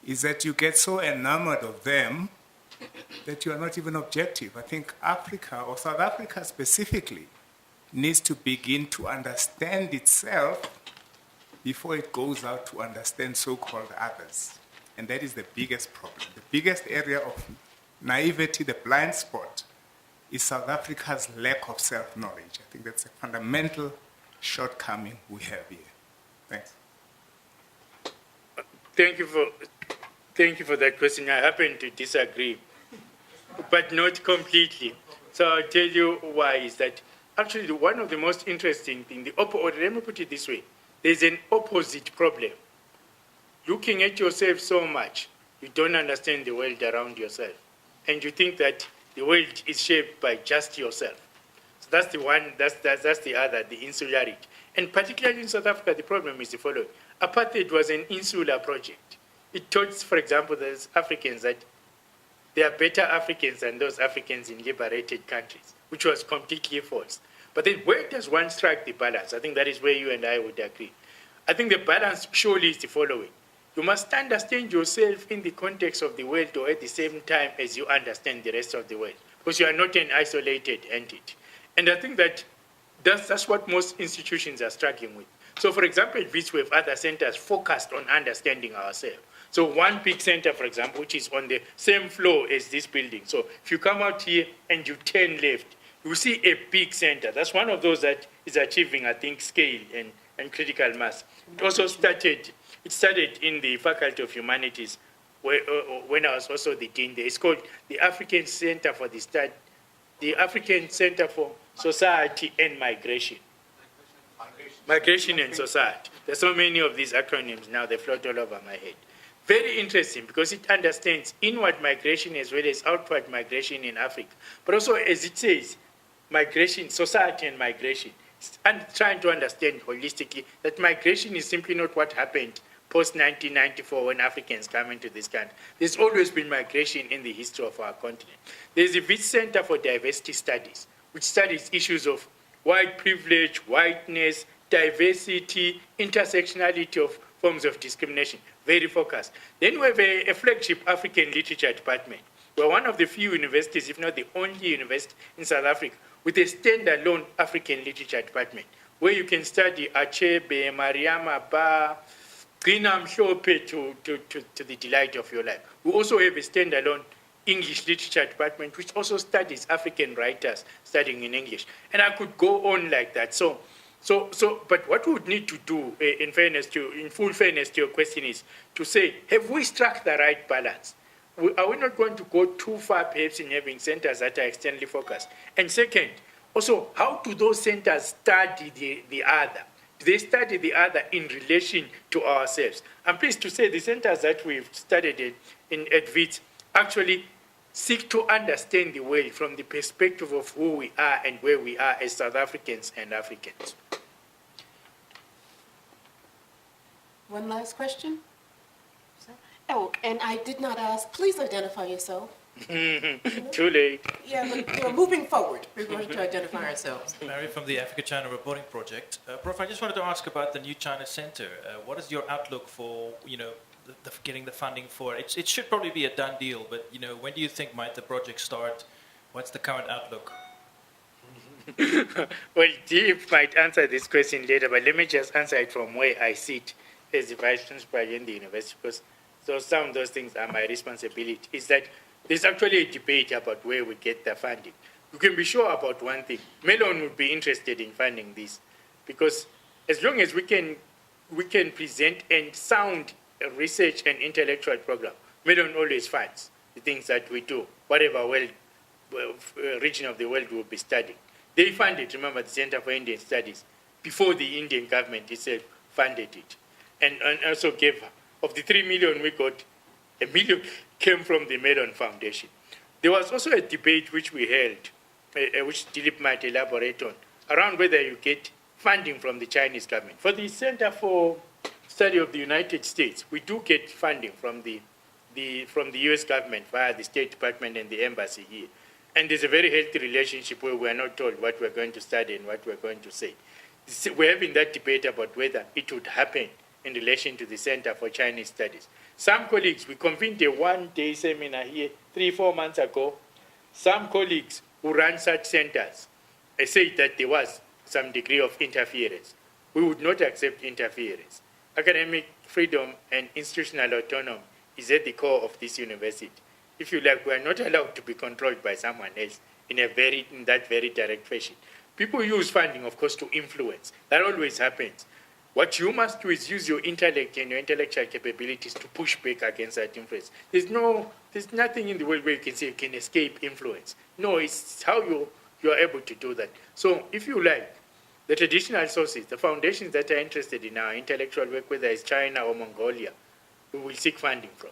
is that you get so enamored of them that you are not even objective. I think Africa, or South Africa specifically, needs to begin to understand itself before it goes out to understand so-called others. And that is the biggest problem. The biggest area of naivety, the blind spot, is South Africa's lack of self-knowledge. I think that's a fundamental shortcoming we have here. Thanks. Thank you for that question. I happen to disagree, but not completely. So I'll tell you why is that actually one of the most interesting things, or let me put it this way, there's an opposite problem. Looking at yourself so much, you don't understand the world around yourself. And you think that the world is shaped by just yourself. So that's the one, that's the other, the insularity. And particularly in South Africa, the problem is the following. Apartheid was an insular project. It taught, for example, those Africans that there are better Africans than those Africans in liberated countries, which was completely false. But then where does one strike the balance? I think that is where you and I would agree. I think the balance surely is the following. You must understand yourself in the context of the world or at the same time as you understand the rest of the world, because you are not an isolated entity. And I think that that's what most institutions are struggling with. So for example, at Wits we have other centers focused on understanding ourselves. So one big center, for example, which is on the same floor as this building. So if you come out here and you turn left, you see a big center. That's one of those that is achieving, I think, scale and critical mass. It also started in the Faculty of Humanities when I was also the dean there. It's called the African Center for the African Center for Society and Migration. Migration and Society. There's so many of these acronyms now, they float all over my head. Very interesting because it understands inward migration as well as outward migration in Africa. But also, as it says, migration, society and migration. And trying to understand holistically that migration is simply not what happened post-1994 when Africans come into this country. There's always been migration in the history of our continent. There's the Wits Center for Diversity Studies, which studies issues of white privilege, whiteness, diversity, intersectionality of forms of discrimination, very focused. Then we have a flagship African literature department. We're one of the few universities, if not the only university in South Africa, with a standalone African literature department, where you can study Achebe, Mariama Ba, Gina Mhlope to the delight of your life. We also have a standalone English literature department, which also studies African writers studying in English. And I could go on like that. But what we would need to do, in full fairness to your question, is to say, have we struck the right balance? Are we not going to go too far, perhaps, in having centers that are externally focused? And second, also, how do those centers study the other? Do they study the other in relation to ourselves? I'm pleased to say the centers that we've studied at Wits actually seek to understand the world from the perspective of who we are and where we are as South Africans and Africans. One last question? Oh, and I did not ask, please identify yourself. Too late. Yeah, but moving forward, we're going to identify ourselves. Mary from the Africa-China Reporting Project. Prof, I just wanted to ask about the new China Center. What is your outlook for, getting the funding for it? It should probably be a done deal, but, when do you think might the project start? What's the current outlook? Well, Deep might answer this question later, but let me just answer it from where I sit as the Vice Principal in the university, because some of those things are my responsibility, is that there's actually a debate about where we get the funding. You can be sure about one thing. Melon would be interested in funding this, because as long as we can present and sound research and intellectual program, Melon always funds the things that we do, whatever region of the world we'll be studying. They funded, remember, the Center for Indian Studies, before the Indian government itself funded it. And also gave, of the 3 million we got, 1 million came from the Mellon Foundation. There was also a debate which we held, which Dilip might elaborate on, around whether you get funding from the Chinese government. For the Center for Study of the United States, we do get funding from the US government via the State Department and the embassy here. And there's a very healthy relationship where we're not told what we're going to study and what we're going to say. We're having that debate about whether it would happen in relation to the Center for Chinese Studies. Some colleagues, we convened a one-day seminar here 3-4 months ago. Some colleagues who run such centers said that there was some degree of interference. We would not accept interference. Academic freedom and institutional autonomy is at the core of this university. If you like, we are not allowed to be controlled by someone else in that very direct fashion. People use funding, of course, to influence. That always happens. What you must do is use your intellect and your intellectual capabilities to push back against that influence. There's nothing in the world where you can say you can escape influence. No, it's how you are able to do that. So if you like, the traditional sources, the foundations that are interested in our intellectual work, whether it's China or Mongolia, we will seek funding from.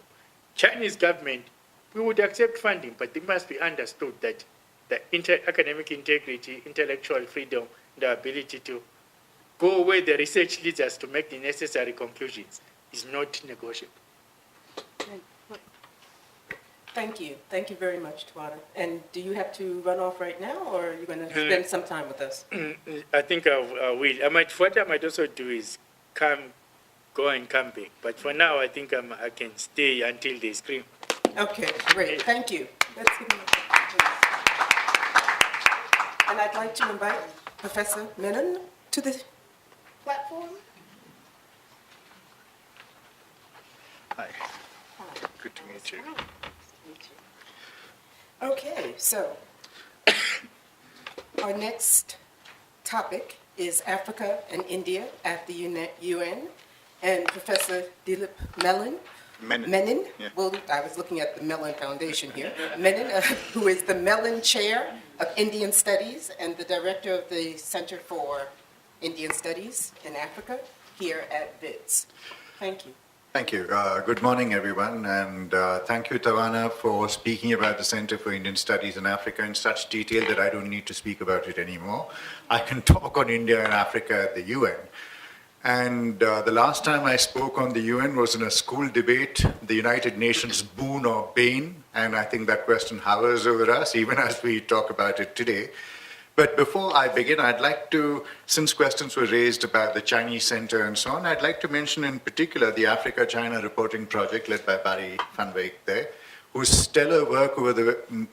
Chinese government, we would accept funding, but it must be understood that the academic integrity, intellectual freedom, the ability to go where the research leads us to make the necessary conclusions is not negotiable. Thank you. Thank you very much, Tuana. And do you have to run off right now, or are you going to spend some time with us? I think I will. What I might also do is go and come back. But for now, I think I can stay until they scream. Okay, great. Thank you. Let's give him a clap, please. And I'd like to invite Professor Menon to the platform. Hi. Good to meet you. Okay, so our next topic is Africa and India at the UN. And Professor Dilip Menon, Yeah. well, I was looking at the Mellon Foundation here, Menon, who is the Mellon Chair of Indian Studies and the Director of the Center for Indian Studies in Africa here at Wits. Thank you. Thank you. Good morning, everyone, and thank you, Tawana, for speaking about the Center for Indian Studies in Africa in such detail that I don't need to speak about it anymore. I can talk on India and Africa at the UN. And the last time I spoke on the UN was in a school debate, the United Nations boon or bane, and I think that question hovers over us, even as we talk about it today. But before I begin, I'd like to, since questions were raised about the Chinese Center and so on, I'd like to mention in particular the Africa-China Reporting Project led by Barry van Wyk there, whose stellar work over the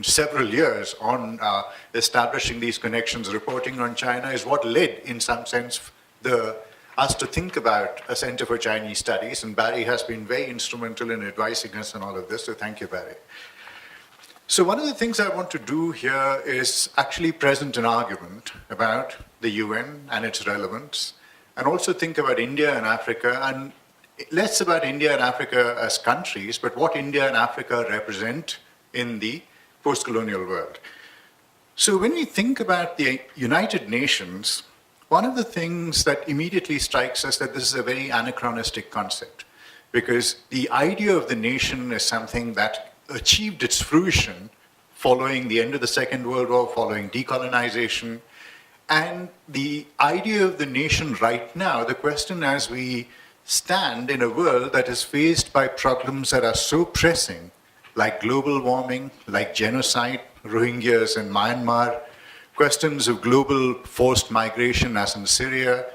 several years on establishing these connections, reporting on China, is what led, in some sense, us to think about a Center for Chinese Studies, and Barry has been very instrumental in advising us on all of this, so thank you, Barry. So one of the things I want to do here is actually present an argument about the UN and its relevance, and also think about India and Africa, and less about India and Africa as countries, but what India and Africa represent in the post-colonial world. So when we think about the United Nations, one of the things that immediately strikes us that this is a very anachronistic concept, because the idea of the nation is something that achieved its fruition following the end of the Second World War, following decolonization. And the idea of the nation right now, the question as we stand in a world that is faced by problems that are so pressing, like global warming, like genocide, Rohingyas in Myanmar, questions of global forced migration as in Syria.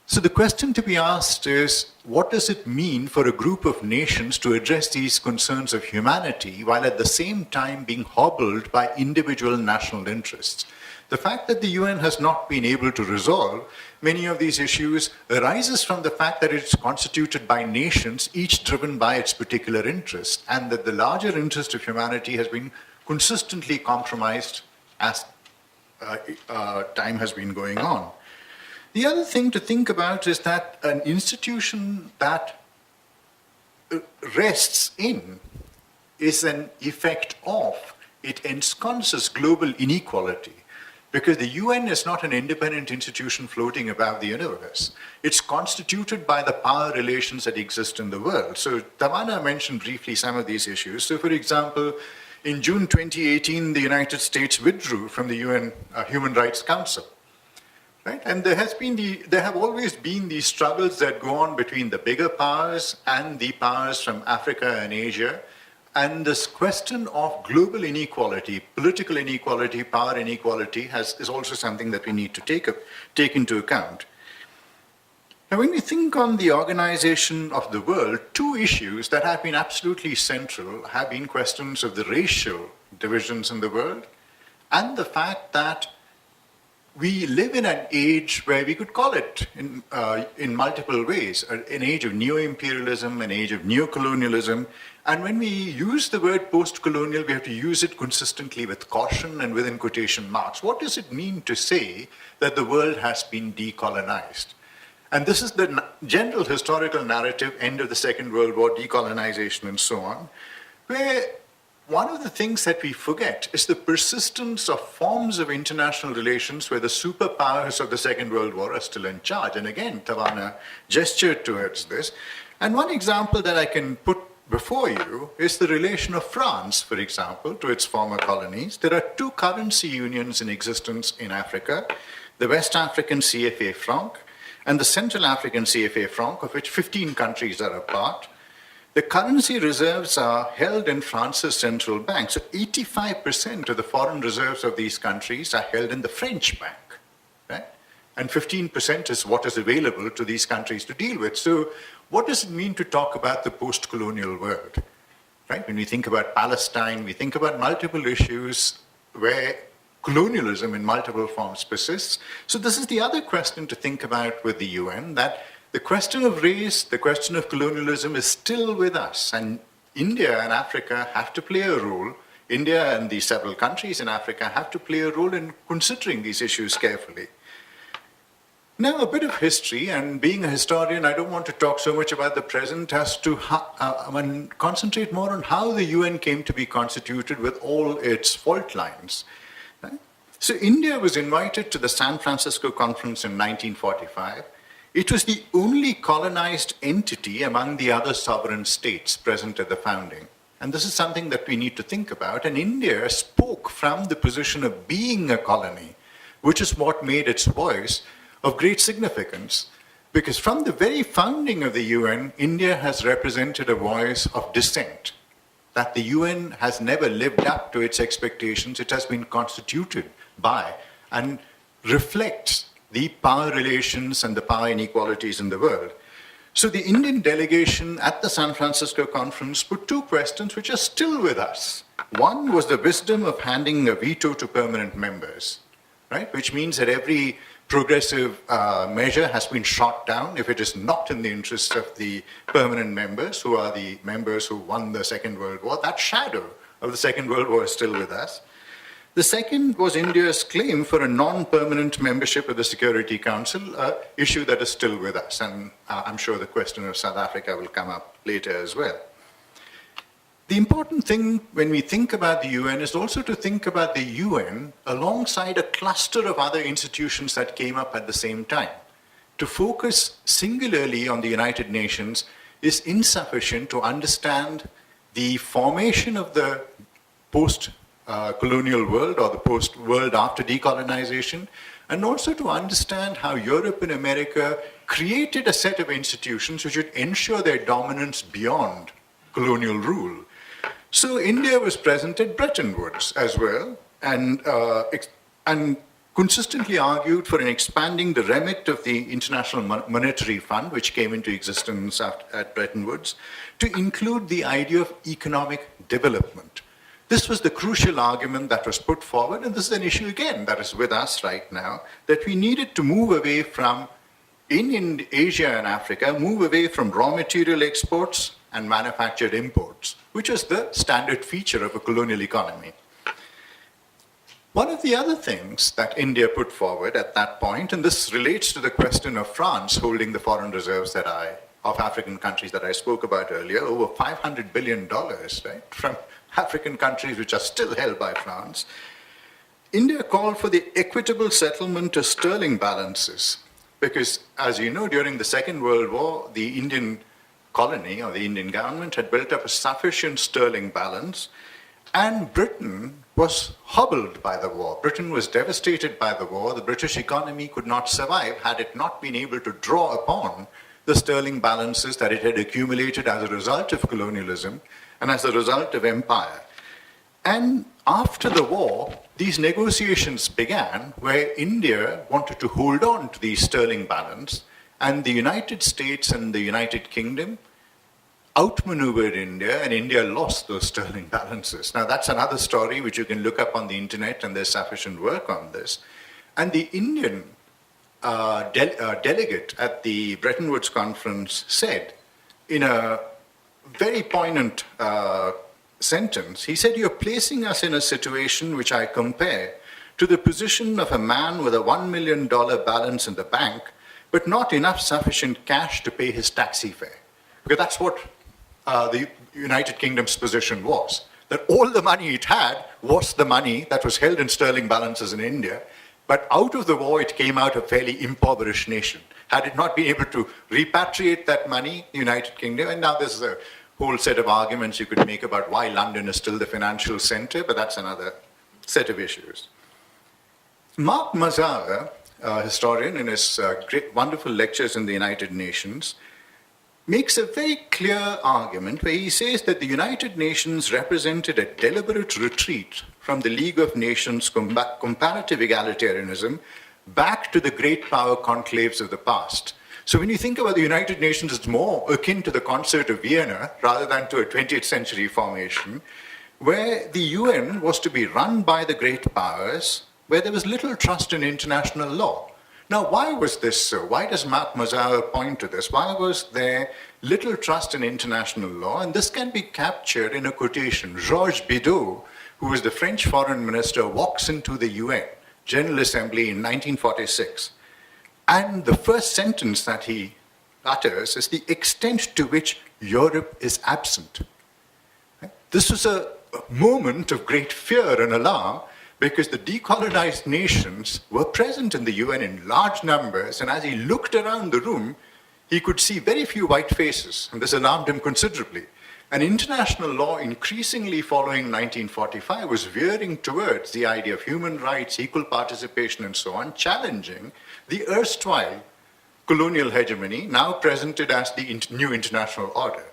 So the question to be asked is, what does it mean for a group of nations to address these concerns of humanity while at the same time being hobbled by individual national interests? The fact that the UN has not been able to resolve many of these issues arises from the fact that it's constituted by nations, each driven by its particular interest, and that the larger interest of humanity has been consistently compromised as time has been going on. The other thing to think about is that an institution that rests in is an effect of, it ensconces global inequality, because the UN is not an independent institution floating above the universe. It's constituted by the power relations that exist in the world. So Tawana mentioned briefly some of these issues. So for example, in June 2018, the United States withdrew from the UN Human Rights Council. Right? And there have always been these struggles that go on between the bigger powers and the powers from Africa and Asia. And this question of global inequality, political inequality, power inequality is also something that we need to take into account. Now, when we think on the organization of the world, two issues that have been absolutely central have been questions of the racial divisions in the world and the fact that we live in an age where we could call it in multiple ways, an age of neo-imperialism, an age of neo-colonialism. And when we use the word post-colonial, we have to use it consistently with caution and within quotation marks. What does it mean to say that the world has been decolonized? And this is the general historical narrative, end of the Second World War, decolonization, and so on, where one of the things that we forget is the persistence of forms of international relations where the superpowers of the Second World War are still in charge. And again, Tawana gestured towards this. And one example that I can put before you is the relation of France, for example, to its former colonies. There are two currency unions in existence in Africa, the West African CFA franc and the Central African CFA franc, of which 15 countries are a part. The currency reserves are held in France's central bank. So 85% of the foreign reserves of these countries are held in the French bank, right? And 15% is what is available to these countries to deal with. So what does it mean to talk about the post-colonial world, right? When we think about Palestine, we think about multiple issues where colonialism in multiple forms persists. So this is the other question to think about with the UN, that the question of race, the question of colonialism is still with us. And India and Africa have to play a role. India and the several countries in Africa have to play a role in considering these issues carefully. Now, a bit of history, and being a historian, I don't want to talk so much about the present as to concentrate more on how the UN came to be constituted with all its fault lines. Right? So India was invited to the San Francisco Conference in 1945. It was the only colonized entity among the other sovereign states present at the founding. And this is something that we need to think about. And India spoke from the position of being a colony, which is what made its voice of great significance. Because from the very founding of the UN, India has represented a voice of dissent, that the UN has never lived up to its expectations. It has been constituted by and reflects the power relations and the power inequalities in the world. So the Indian delegation at the San Francisco conference put two questions which are still with us. One was the wisdom of handing a veto to permanent members, right? Which means that every progressive measure has been shot down if it is not in the interests of the permanent members, who are the members who won the Second World War. That shadow of the Second World War is still with us. The second was India's claim for a non-permanent membership of the Security Council, an issue that is still with us. And I'm sure the question of South Africa will come up later as well. The important thing when we think about the UN is also to think about the UN alongside a cluster of other institutions that came up at the same time. To focus singularly on the United Nations is insufficient to understand the formation of the post-colonial world or the post-world after decolonization, and also to understand how Europe and America created a set of institutions which would ensure their dominance beyond colonial rule. So India was present at Bretton Woods as well, and consistently argued for expanding the remit of the International Monetary Fund, which came into existence at Bretton Woods, to include the idea of economic development. This was the crucial argument that was put forward, and this is an issue again that is with us right now, that we needed to move away from, in Asia and Africa, move away from raw material exports and manufactured imports, which is the standard feature of a colonial economy. One of the other things that India put forward at that point, and this relates to the question of France holding the foreign reserves of African countries that I spoke about earlier, over $500 billion, right, from African countries which are still held by France. India called for the equitable settlement of sterling balances, because, as you know, during the Second World War, the Indian colony or the Indian government had built up a sufficient sterling balance, and Britain was hobbled by the war. Britain was devastated by the war. The British economy could not survive had it not been able to draw upon the sterling balances that it had accumulated as a result of colonialism and as a result of empire. And after the war, these negotiations began where India wanted to hold on to the sterling balance, and the United States and the United Kingdom outmaneuvered India, and India lost those sterling balances. Now, that's another story which you can look up on the internet, and there's sufficient work on this. And the Indian delegate at the Bretton Woods conference said, in a very poignant sentence, he said, "You're placing us in a situation which I compare to the position of a man with a $1 million balance in the bank, but not enough sufficient cash to pay his taxi fare. Because that's what the United Kingdom's position was, that all the money it had was the money that was held in sterling balances in India, but out of the war it came out a fairly impoverished nation. Had it not been able to repatriate that money, the United Kingdom, and now there's a whole set of arguments you could make about why London is still the financial center, but that's another set of issues. Mark Mazawa, a historian, in his great, wonderful lectures in the United Nations, makes a very clear argument where he says that the United Nations represented a deliberate retreat from the League of Nations comparative egalitarianism back to the great power conclaves of the past. So when you think about the United Nations, it's more akin to the Concert of Vienna rather than to a 20th century formation, where the UN was to be run by the great powers, where there was little trust in international law. Now, why was this so? Why does Mark Mazawa point to this? Why was there little trust in international law? And this can be captured in a quotation. Georges Bidault, who was the French foreign minister, walks into the UN General Assembly in 1946. And the first sentence that he utters is the extent to which Europe is absent. This was a moment of great fear and alarm, because the decolonized nations were present in the UN in large numbers, and as he looked around the room, he could see very few white faces, and this alarmed him considerably. And international law, increasingly following 1945, was veering towards the idea of human rights, equal participation, and so on, challenging the erstwhile colonial hegemony, now presented as the new international order.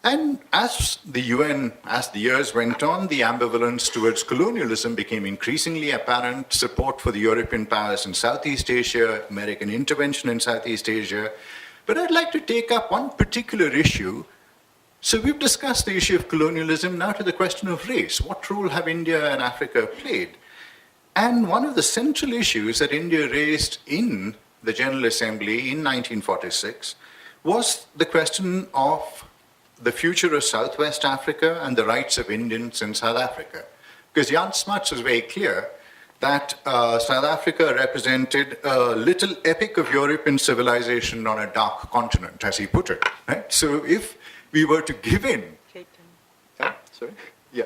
And as the UN, as the years went on, the ambivalence towards colonialism became increasingly apparent. Support for the European powers in Southeast Asia, American intervention in Southeast Asia. But I'd like to take up one particular issue. So we've discussed the issue of colonialism, now to the question of race. What role have India and Africa played? And one of the central issues that India raised in the General Assembly in 1946 was the question of the future of Southwest Africa and the rights of Indians in South Africa. Because Jan Smuts was very clear that South Africa represented a little epic of European civilization on a dark continent, as he put it. Right? So if we were to give in... Cape Town. Sorry? Yeah,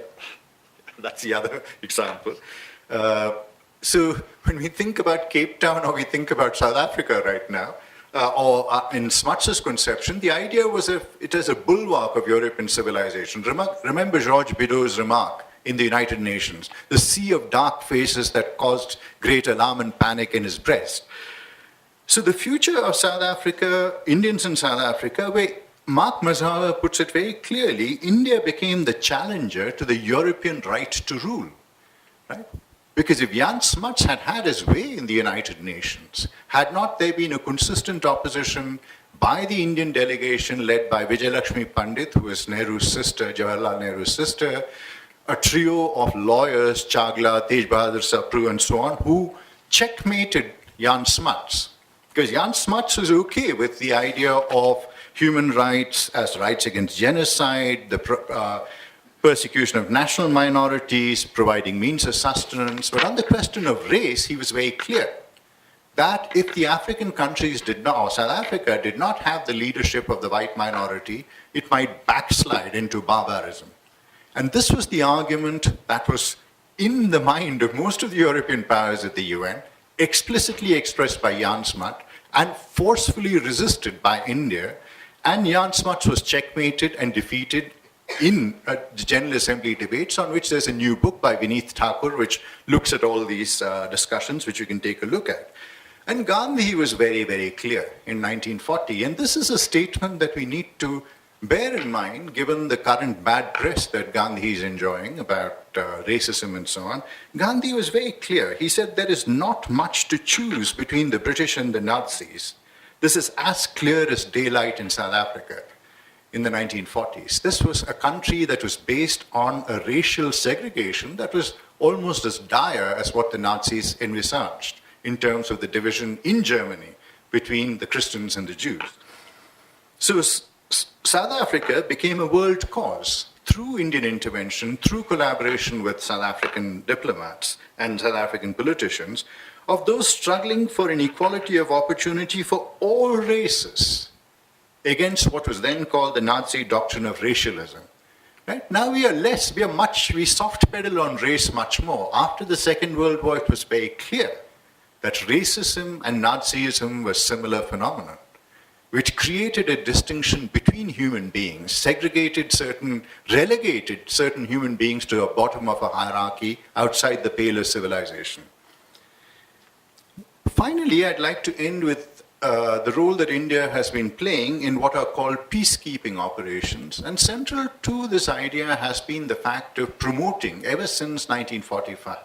that's the other example. So when we think about Cape Town or we think about South Africa right now, in Smuts' conception, the idea was it is a bulwark of European civilization. Remember Georges Bidault's remark in the United Nations, the sea of dark faces that caused great alarm and panic in his breast. So the future of South Africa, Indians in South Africa, where Mark Mazawa puts it very clearly, India became the challenger to the European right to rule. Right? Because if Jan Smuts had had his way in the United Nations, had not there been a consistent opposition by the Indian delegation led by Vijayalakshmi Pandit, who was Nehru's sister, Jawaharlal Nehru's sister, a trio of lawyers, Chagla, Tej Bahadur Sapru, and so on, who checkmated Jan Smuts. Because Jan Smuts was okay with the idea of human rights as rights against genocide, the persecution of national minorities, providing means of sustenance. But on the question of race, he was very clear that if the African countries did not, or South Africa did not have the leadership of the white minority, it might backslide into barbarism. And this was the argument that was in the mind of most of the European powers at the UN, explicitly expressed by Jan Smuts and forcefully resisted by India. And Jan Smuts was checkmated and defeated in the General Assembly debates, on which there's a new book by Vineet Thakur, which looks at all these discussions, which you can take a look at. And Gandhi was very, very clear in 1940. And this is a statement that we need to bear in mind, given the current bad press that Gandhi is enjoying about racism and so on. Gandhi was very clear. He said there is not much to choose between the British and the Nazis. This is as clear as daylight in South Africa in the 1940s. This was a country that was based on a racial segregation that was almost as dire as what the Nazis envisaged in terms of the division in Germany between the Christians and the Jews. So South Africa became a world cause through Indian intervention, through collaboration with South African diplomats and South African politicians, of those struggling for an equality of opportunity for all races against what was then called the Nazi doctrine of racialism. Right? Now we soft pedal on race much more. After the Second World War, it was very clear that racism and Nazism were similar phenomena, which created a distinction between human beings, relegated certain human beings to the bottom of a hierarchy outside the pale of civilization. Finally, I'd like to end with the role that India has been playing in what are called peacekeeping operations. And central to this idea has been the fact of promoting, ever since 1945,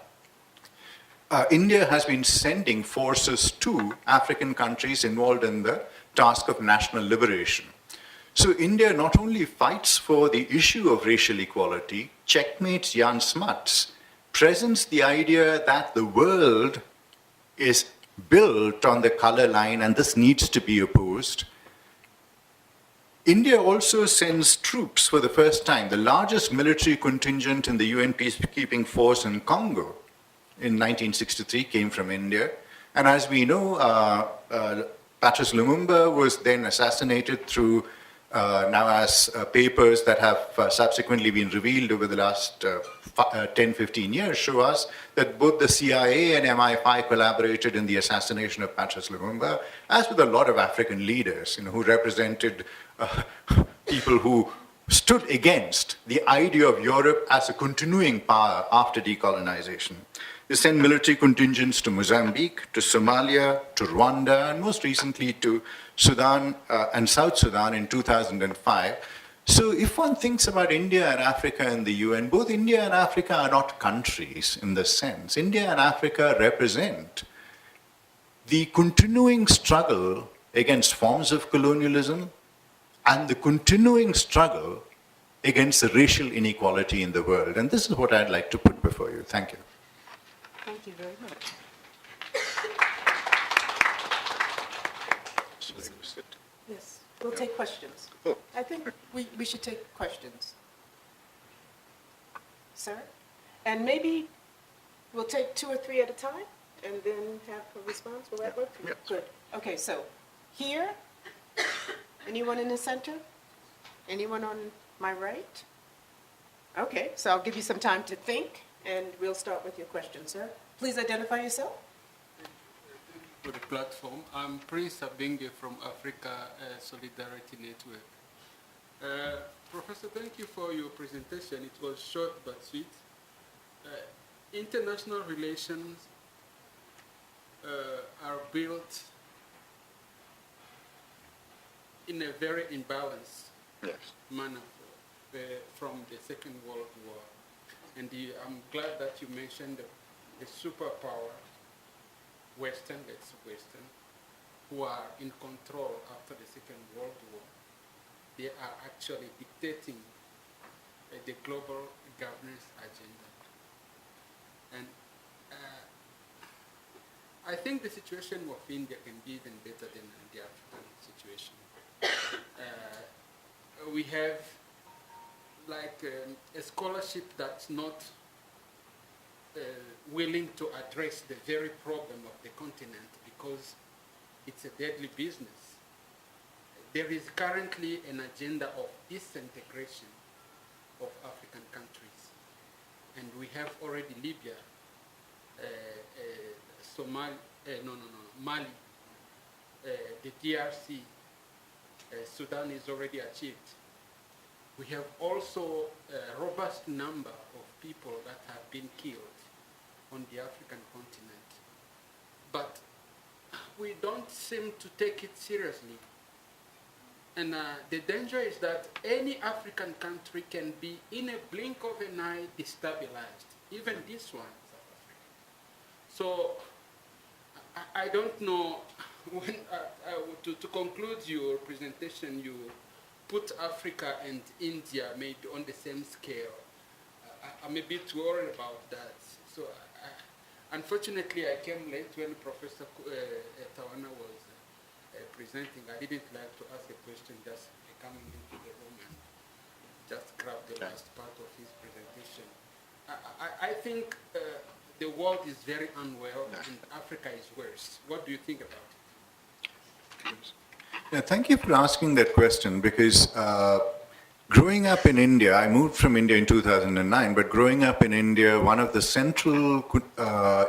India has been sending forces to African countries involved in the task of national liberation. So India not only fights for the issue of racial equality, checkmates Jan Smuts, presents the idea that the world is built on the color line and this needs to be opposed. India also sends troops for the first time, the largest military contingent in the UN peacekeeping force in Congo in 1963 came from India. And as we know, Patrice Lumumba was then assassinated through papers that have subsequently been revealed over the last 10, 15 years show us that both the CIA and MI5 collaborated in the assassination of Patrice Lumumba, as with a lot of African leaders, who represented people who stood against the idea of Europe as a continuing power after decolonization. They sent military contingents to Mozambique, to Somalia, to Rwanda, and most recently to Sudan and South Sudan in 2005. So if one thinks about India and Africa and the UN, both India and Africa are not countries in this sense. India and Africa represent the continuing struggle against forms of colonialism and the continuing struggle against the racial inequality in the world. And this is what I'd like to put before you. Thank you. Thank you very much. Yes, we'll take questions. I think we should take questions. Sir? And maybe we'll take 2 or 3 at a time and then have a response. Will that work for you? Good. Okay, so here, anyone in the center? Anyone on my right? Okay, so I'll give you some time to think and we'll start with your question, sir. Please identify yourself. For the platform. I'm Prince Abenge from Africa Solidarity Network. Professor, thank you for your presentation. It was short but sweet. International relations are built in a very imbalanced manner from the Second World War. And I'm glad that you mentioned the superpower, Western, who are in control after the Second World War. They are actually dictating the global governance agenda. And I think the situation of India can be even better than the African situation. We have like a scholarship that's not willing to address the very problem of the continent because it's a deadly business. There is currently an agenda of disintegration of African countries. And we have already Libya, Mali, the DRC, Sudan is already achieved. We have also a robust number of people that have been killed on the African continent. But we don't seem to take it seriously. And the danger is that any African country can be, in a blink of an eye, destabilized. Even this one, South Africa. So I don't know, when, to conclude your presentation, you put Africa and India maybe on the same scale. I'm a bit worried about that. So unfortunately, I came late when Professor Tawana was presenting. I didn't like to ask a question just coming into the room and just grab the last part of his presentation. I think the world is very unwell and Africa is worse. What do you think about it? Yeah, thank you for asking that question because growing up in India, I moved from India in 2009, but growing up in India, one of the central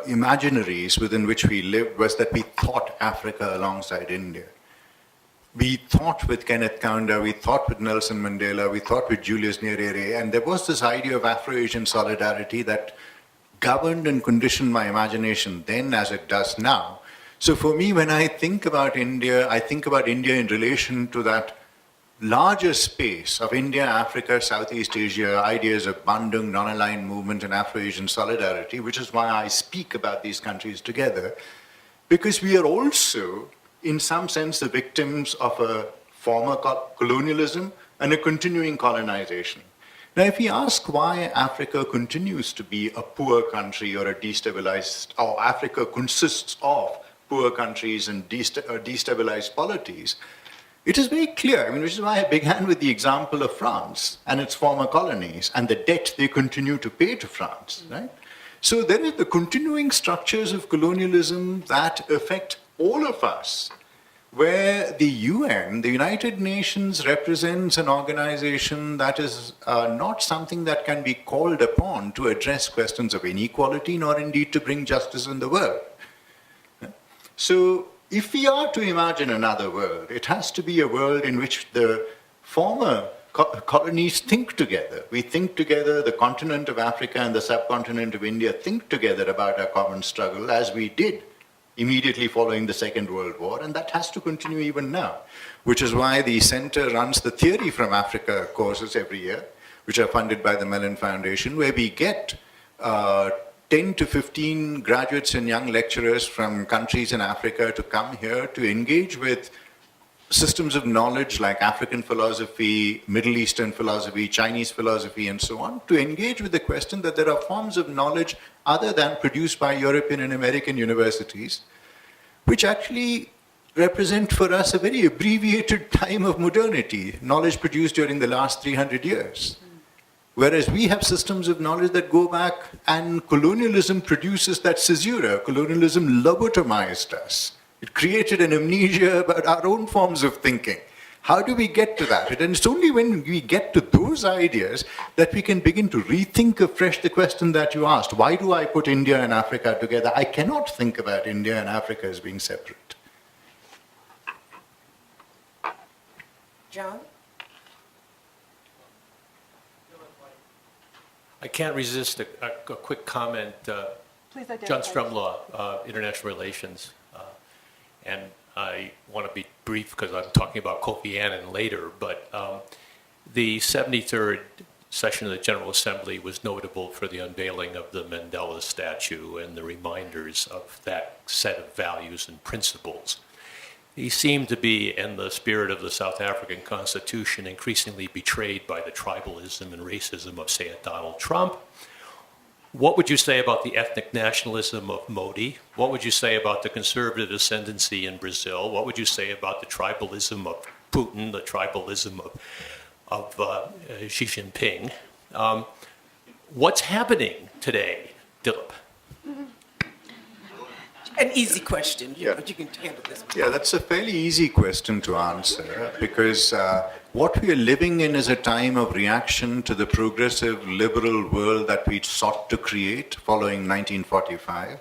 imaginaries within which we lived was that we thought Africa alongside India. We thought with Kenneth Kaunda, we thought with Nelson Mandela, we thought with Julius Nyerere, and there was this idea of Afro-Asian solidarity that governed and conditioned my imagination then as it does now. So for me, when I think about India, I think about India in relation to that larger space of India, Africa, Southeast Asia, ideas of Bandung, non-aligned movement, and Afro-Asian solidarity, which is why I speak about these countries together, because we are also, in some sense, the victims of a former colonialism and a continuing colonization. Now, if we ask why Africa continues to be a poor country or a destabilized, or Africa consists of poor countries and destabilized polities, it is very clear, which is why I began with the example of France and its former colonies and the debt they continue to pay to France, right? So there are the continuing structures of colonialism that affect all of us, where the UN, the United Nations, represents an organization that is not something that can be called upon to address questions of inequality, nor indeed to bring justice in the world. So if we are to imagine another world, it has to be a world in which the former colonies think together. We think together, the continent of Africa and the subcontinent of India think together about our common struggle, as we did immediately following the Second World War, and that has to continue even now, which is why the center runs the Theory from Africa courses every year, which are funded by the Mellon Foundation, where we get 10 to 15 graduates and young lecturers from countries in Africa to come here to engage with systems of knowledge like African philosophy, Middle Eastern philosophy, Chinese philosophy, and so on, to engage with the question that there are forms of knowledge other than produced by European and American universities, which actually represent for us a very abbreviated time of modernity, knowledge produced during the last 300 years. Whereas we have systems of knowledge that go back, and colonialism produces that caesura. Colonialism lobotomized us. It created an amnesia about our own forms of thinking. How do we get to that? And it's only when we get to those ideas that we can begin to rethink afresh the question that you asked. Why do I put India and Africa together? I cannot think about India and Africa as being separate. John? I can't resist a quick comment. Please identify. John Strumlaw, International Relations. And I want to be brief because I'm talking about Kofi Annan later, but the 73rd session of the General Assembly was notable for the unveiling of the Mandela statue and the reminders of that set of values and principles. He seemed to be, in the spirit of the South African Constitution, increasingly betrayed by the tribalism and racism of, say, a Donald Trump. What would you say about the ethnic nationalism of Modi? What would you say about the conservative ascendancy in Brazil? What would you say about the tribalism of Putin, the tribalism of Xi Jinping? What's happening today, Dilip? An easy question, but you can handle this one. Yeah, that's a fairly easy question to answer because what we are living in is a time of reaction to the progressive liberal world that we sought to create following 1945,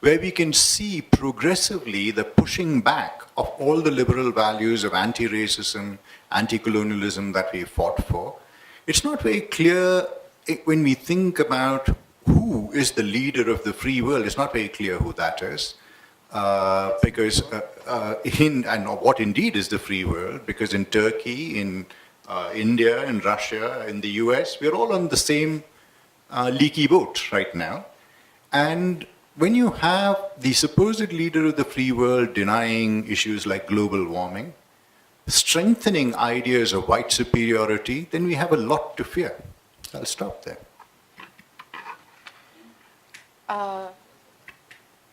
where we can see progressively the pushing back of all the liberal values of anti-racism, anti-colonialism that we fought for. It's not very clear when we think about who is the leader of the free world. It's not very clear who that is, because and what indeed is the free world, because in Turkey, in India, in Russia, in the US, we're all on the same leaky boat right now. And when you have the supposed leader of the free world denying issues like global warming, strengthening ideas of white superiority, then we have a lot to fear. I'll stop there.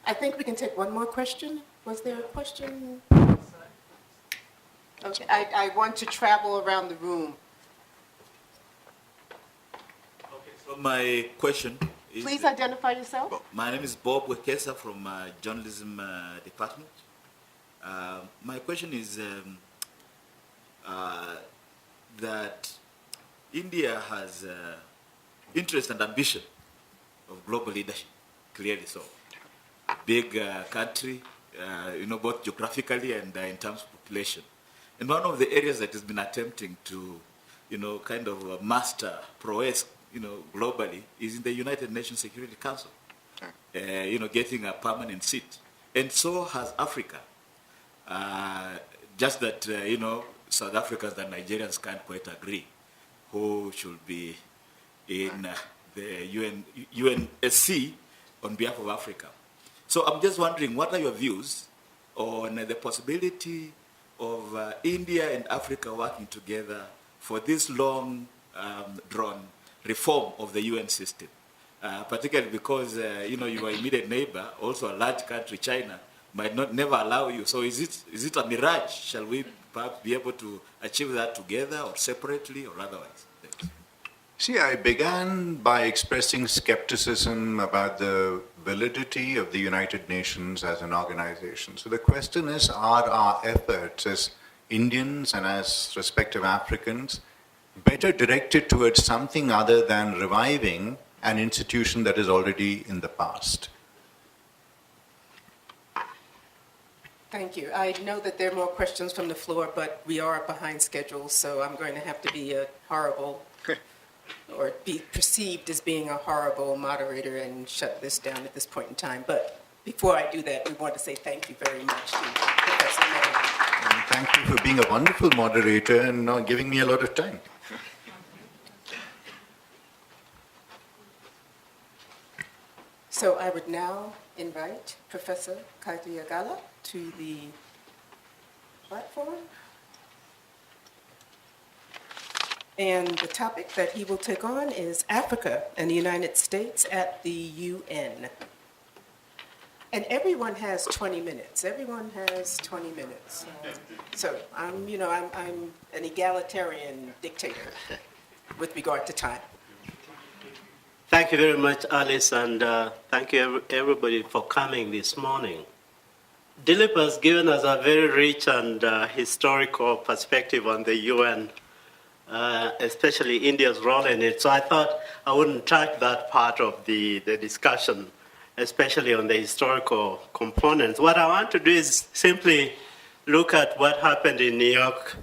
I think we can take one more question. Was there a question? Okay, I want to travel around the room. Okay, so my question Please identify yourself. My name is Bob Wekesa from Journalism Department. My question is that India has interest and ambition of global leadership, clearly so. Big country, both geographically and in terms of population. And one of the areas that has been attempting to, kind of master prowess, globally is in the United Nations Security Council. Getting a permanent seat. And so has Africa. Just that, South Africans and Nigerians can't quite agree who should be in the UNSC on behalf of Africa. So I'm just wondering, what are your views on the possibility of India and Africa working together for this long-drawn reform of the UN system? Particularly because, your immediate neighbor, also a large country, China, might never allow you. So is it a mirage? Shall we perhaps be able to achieve that together or separately or otherwise? Thanks. See, I began by expressing skepticism about the validity of the United Nations as an organization. So the question is, are our efforts as Indians and as respective Africans better directed towards something other than reviving an institution that is already in the past? Thank you. I know that there are more questions from the floor, but we are behind schedule, so I'm going to have to be a horrible, or be perceived as being a horrible moderator and shut this down at this point in time. But before I do that, we want to say thank you very much to Professor Miller. And thank you for being a wonderful moderator and not giving me a lot of time. So I would now invite Professor Kaitayagala to the platform. And the topic that he will take on is Africa and the United States at the UN. And everyone has 20 minutes. Everyone has 20 minutes. So I'm an egalitarian dictator with regard to time. Thank you very much, Alice, and thank you everybody for coming this morning. Dilip has given us a very rich and historical perspective on the UN, especially India's role in it. So I thought I wouldn't touch that part of the discussion, especially on the historical components. What I want to do is simply look at what happened in New York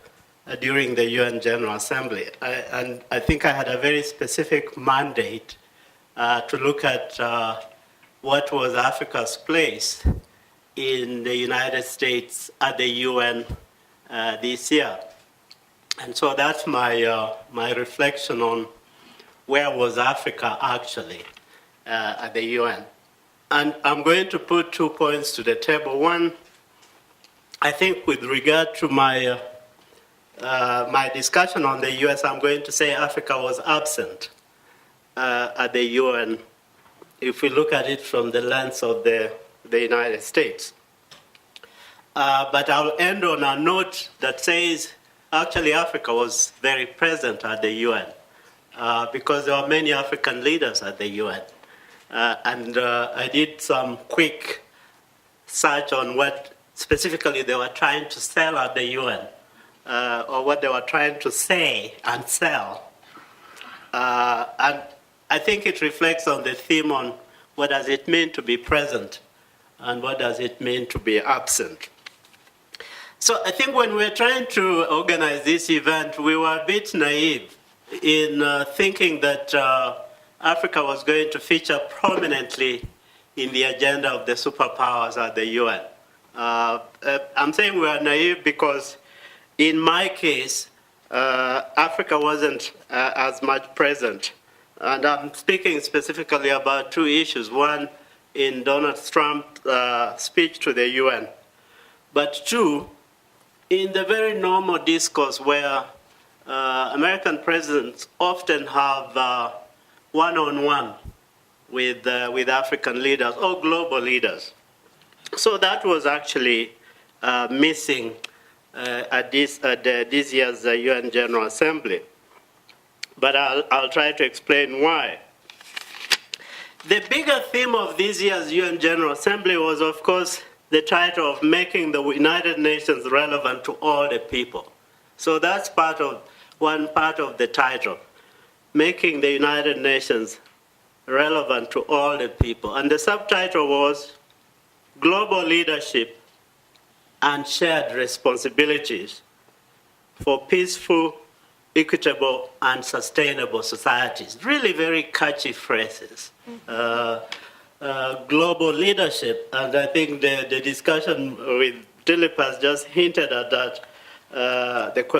during the UN General Assembly. And I think I had a very specific mandate to look at what was Africa's place in the United States at the UN this year. And so that's my reflection on where was Africa actually at the UN. And I'm going to put 2 points to the table. One, I think with regard to my discussion on the US, I'm going to say Africa was absent at the UN, if we look at it from the lens of the United States. But I'll end on a note that says, actually Africa was very present at the UN because there were many African leaders at the UN. And I did some quick search on what specifically they were trying to sell at the UN, or what they were trying to say and sell. And I think it reflects on the theme on what does it mean to be present and what does it mean to be absent. So I think when we were trying to organize this event, we were a bit naive in thinking that Africa was going to feature prominently in the agenda of the superpowers at the UN. I'm saying we were naive because in my case, Africa wasn't as much present. And I'm speaking specifically about two issues. One, in Donald Trump's speech to the UN. But two, in the very normal discourse where American presidents often have one-on-one with African leaders or global leaders. So that was actually missing at this year's UN General Assembly. But I'll try to explain why. The bigger theme of this year's UN General Assembly was, of course, the title of making the United Nations relevant to all the people. So that's one part of the title, making the United Nations relevant to all the people. And the subtitle was Global Leadership and Shared Responsibilities for Peaceful, Equitable, and Sustainable Societies. Really very catchy phrases. Global leadership, and I think the discussion with Dilip has just hinted at that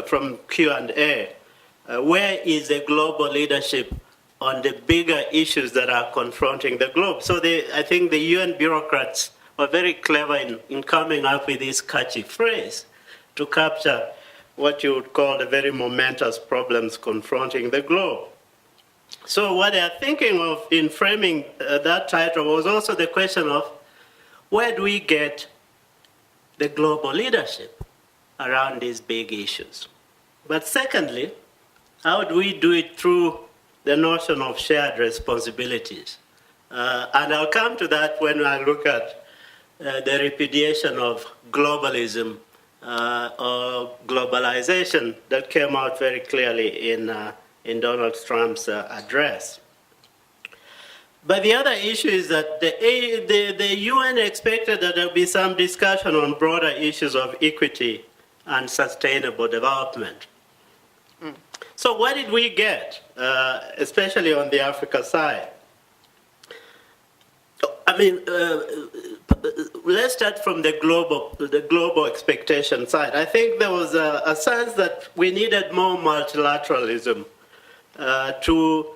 from Q&A. Where is the global leadership on the bigger issues that are confronting the globe? So I think the UN bureaucrats were very clever in coming up with this catchy phrase to capture what you would call the very momentous problems confronting the globe. So what they are thinking of in framing that title was also the question of where do we get the global leadership around these big issues? But secondly, how do we do it through the notion of shared responsibilities? And I'll come to that when I look at the repudiation of globalism or globalization that came out very clearly in Donald Trump's address. But the other issue is that the UN expected that there would be some discussion on broader issues of equity and sustainable development. So what did we get, especially on the Africa side? I mean, let's start from the global expectation side. I think there was a sense that we needed more multilateralism to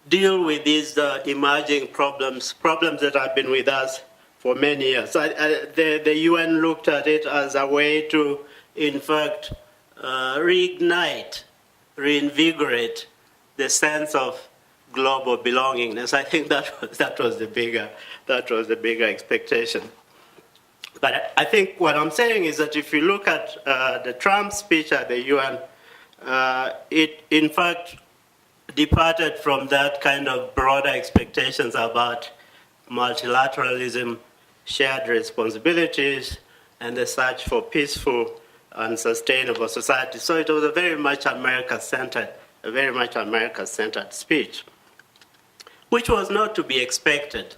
deal with these emerging problems that have been with us for many years. The UN looked at it as a way to, in fact, reignite, reinvigorate the sense of global belongingness. I think that was the bigger expectation. But I think what I'm saying is that if you look at the Trump speech at the UN, it in fact departed from that kind of broader expectations about multilateralism, shared responsibilities, and the search for peaceful and sustainable society. So it was a very much America-centered speech, which was not to be expected,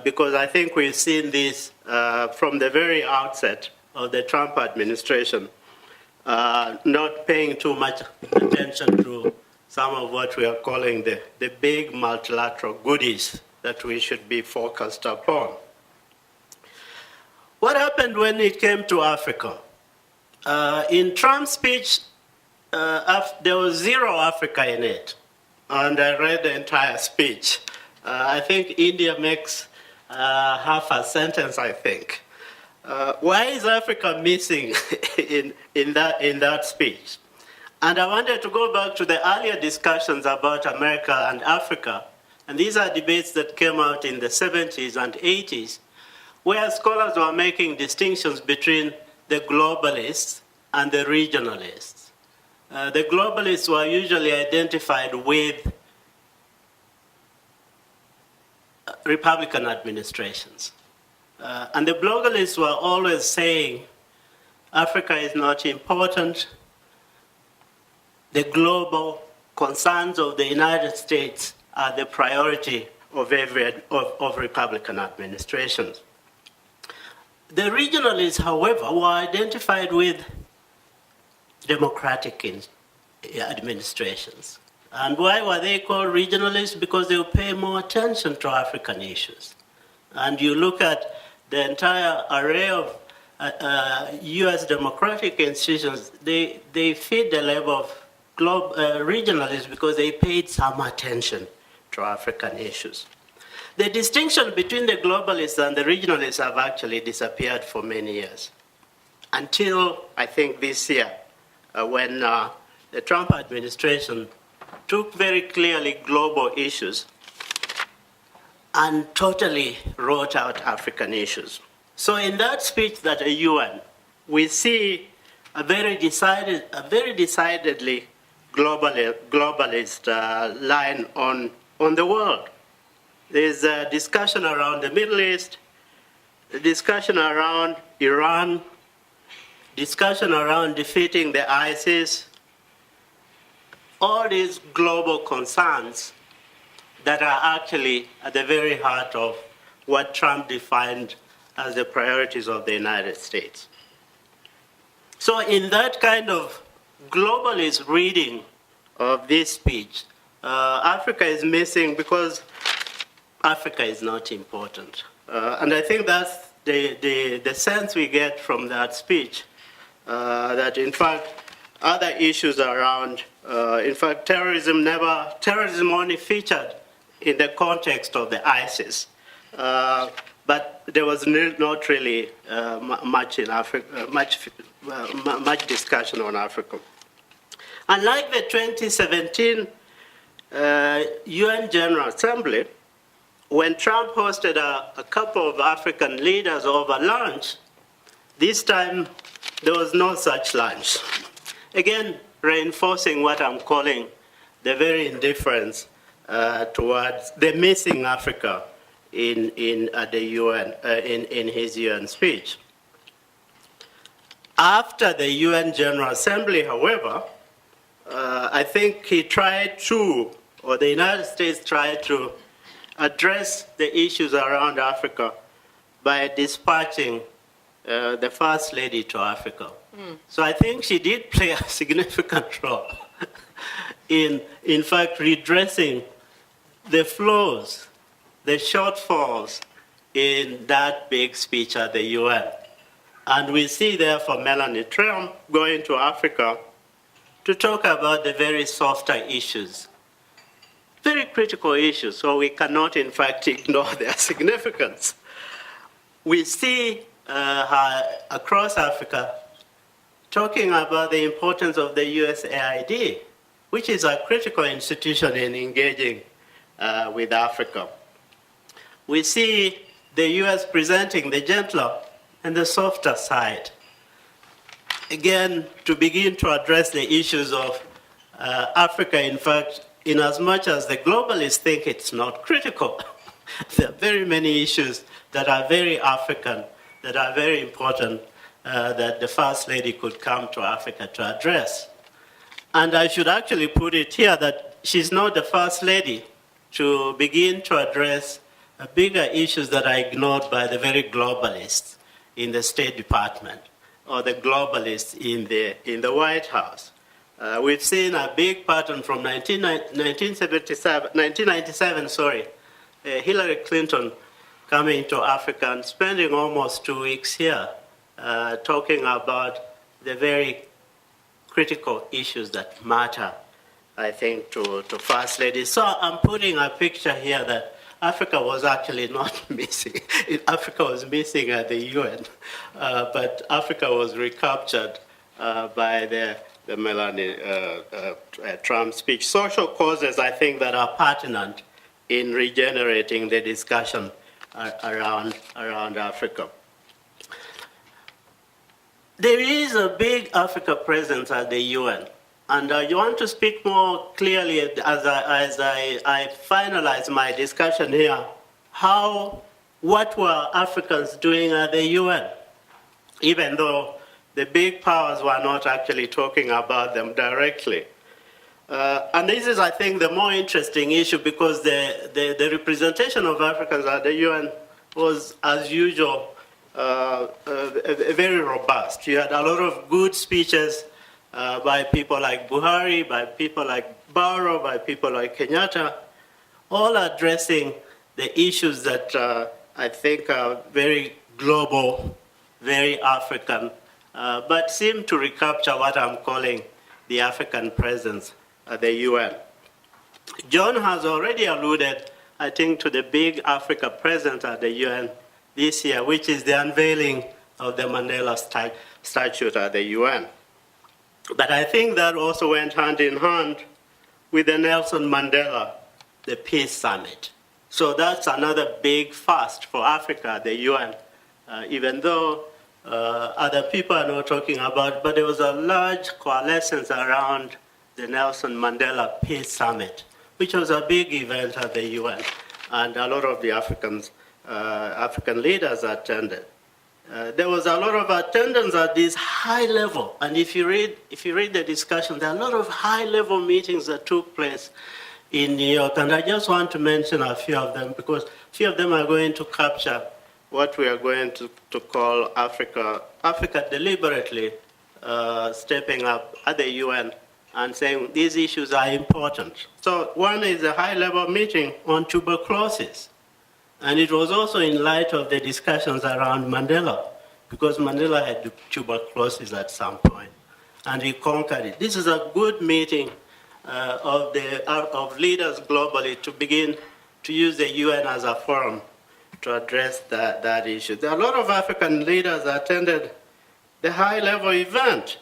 because I think we've seen this from the very outset of the Trump administration, not paying too much attention to some of what we are calling the big multilateral goodies that we should be focused upon. What happened when it came to Africa? In Trump's speech, there was zero Africa in it, and I read the entire speech. I think India makes half a sentence, I think. Why is Africa missing in that speech? And I wanted to go back to the earlier discussions about America and Africa, and these are debates that came out in the 70s and 80s, where scholars were making distinctions between the globalists and the regionalists. The globalists were usually identified with Republican administrations. And the globalists were always saying, Africa is not important. The global concerns of the United States are the priority of Republican administrations. The regionalists, however, were identified with democratic administrations. And why were they called regionalists? Because they would pay more attention to African issues. And you look at the entire array of US democratic institutions, they fit the level of regionalists because they paid some attention to African issues. The distinction between the globalists and the regionalists have actually disappeared for many years, until I think this year, when the Trump administration took very clearly global issues and totally wrote out African issues. So in that speech at the UN, we see a very decidedly globalist line on the world. There's a discussion around the Middle East, a discussion around Iran, discussion around defeating the ISIS, all these global concerns that are actually at the very heart of what Trump defined as the priorities of the United States. So in that kind of globalist reading of this speech, Africa is missing because Africa is not important. And I think that's the sense we get from that speech, that in fact, other issues around, in fact, terrorism only featured in the context of the ISIS. But there was not really much in Africa, much discussion on Africa. Unlike the 2017 UN General Assembly, when Trump hosted a couple of African leaders over lunch, this time there was no such lunch. Again, reinforcing what I'm calling the very indifference towards the missing Africa in the UN, in his UN speech. After the UN General Assembly, however, I think he tried to, or the United States tried to address the issues around Africa by dispatching the First Lady to Africa. So I think she did play a significant role in fact, redressing the flaws, the shortfalls in that big speech at the UN. And we see therefore Melanie Trump going to Africa to talk about the very softer issues, very critical issues, so we cannot in fact ignore their significance. We see her across Africa talking about the importance of the USAID, which is a critical institution in engaging with Africa. We see the US presenting the gentler and the softer side. Again, to begin to address the issues of Africa, in fact, in as much as the globalists think it's not critical, there are very many issues that are very African, that are very important, that the First Lady could come to Africa to address. And I should actually put it here that she's not the First Lady to begin to address bigger issues that are ignored by the very globalists in the State Department or the globalists in the White House. We've seen a big pattern from 1997, Hillary Clinton coming to Africa and spending almost 2 weeks here talking about the very critical issues that matter, I think, to First Lady. So I'm putting a picture here that Africa was actually not missing. Africa was missing at the UN, but Africa was recaptured by the Melanie Trump speech. Social causes, I think, that are pertinent in regenerating the discussion around Africa. There is a big Africa presence at the UN, and you want to speak more clearly as I finalize my discussion here. What were Africans doing at the UN, even though the big powers were not actually talking about them directly? And this is, I think, the more interesting issue because the representation of Africans at the UN was, as usual, very robust. You had a lot of good speeches by people like Buhari, by people like Barrow, by people like Kenyatta, all addressing the issues that I think are very global, very African, but seem to recapture what I'm calling the African presence at the UN. John has already alluded, I think, to the big Africa presence at the UN this year, which is the unveiling of the Mandela statue at the UN. But I think that also went hand in hand with the Nelson Mandela, the Peace Summit. So that's another big first for Africa at the UN, even though other people are not talking about it, but there was a large coalescence around the Nelson Mandela Peace Summit, which was a big event at the UN. and a lot of the African leaders attended. There was a lot of attendance at this high level, and if you read the discussion, there are a lot of high level meetings that took place in New York, and I just want to mention a few of them because a few of them are going to capture what we are going to call Africa deliberately stepping up at the UN and saying these issues are important. So one is a high-level meeting on tuberculosis. And it was also in light of the discussions around Mandela, because Mandela had tuberculosis at some point, and he conquered it. This is a good meeting of leaders globally to begin to use the UN as a forum to address that issue. There are a lot of African leaders that attended the high-level event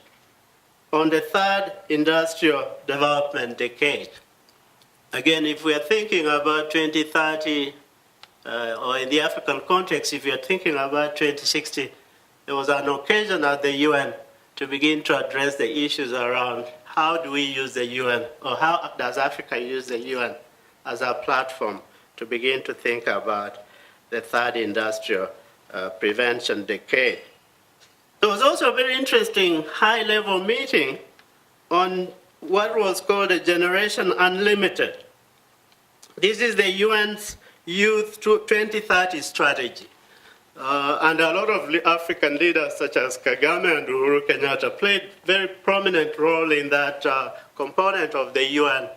on the third industrial development decade. Again, if we are thinking about 2030, or in the African context, if you're thinking about 2060, there was an occasion at the UN to begin to address the issues around how do we use the UN, or how does Africa use the UN as a platform to begin to think about the third industrial prevention decade. There was also a very interesting high-level meeting on what was called a Generation Unlimited. This is the UN's Youth 2030 strategy. And a lot of African leaders such as Kagame and Uhuru Kenyatta played a very prominent role in that component of the UN,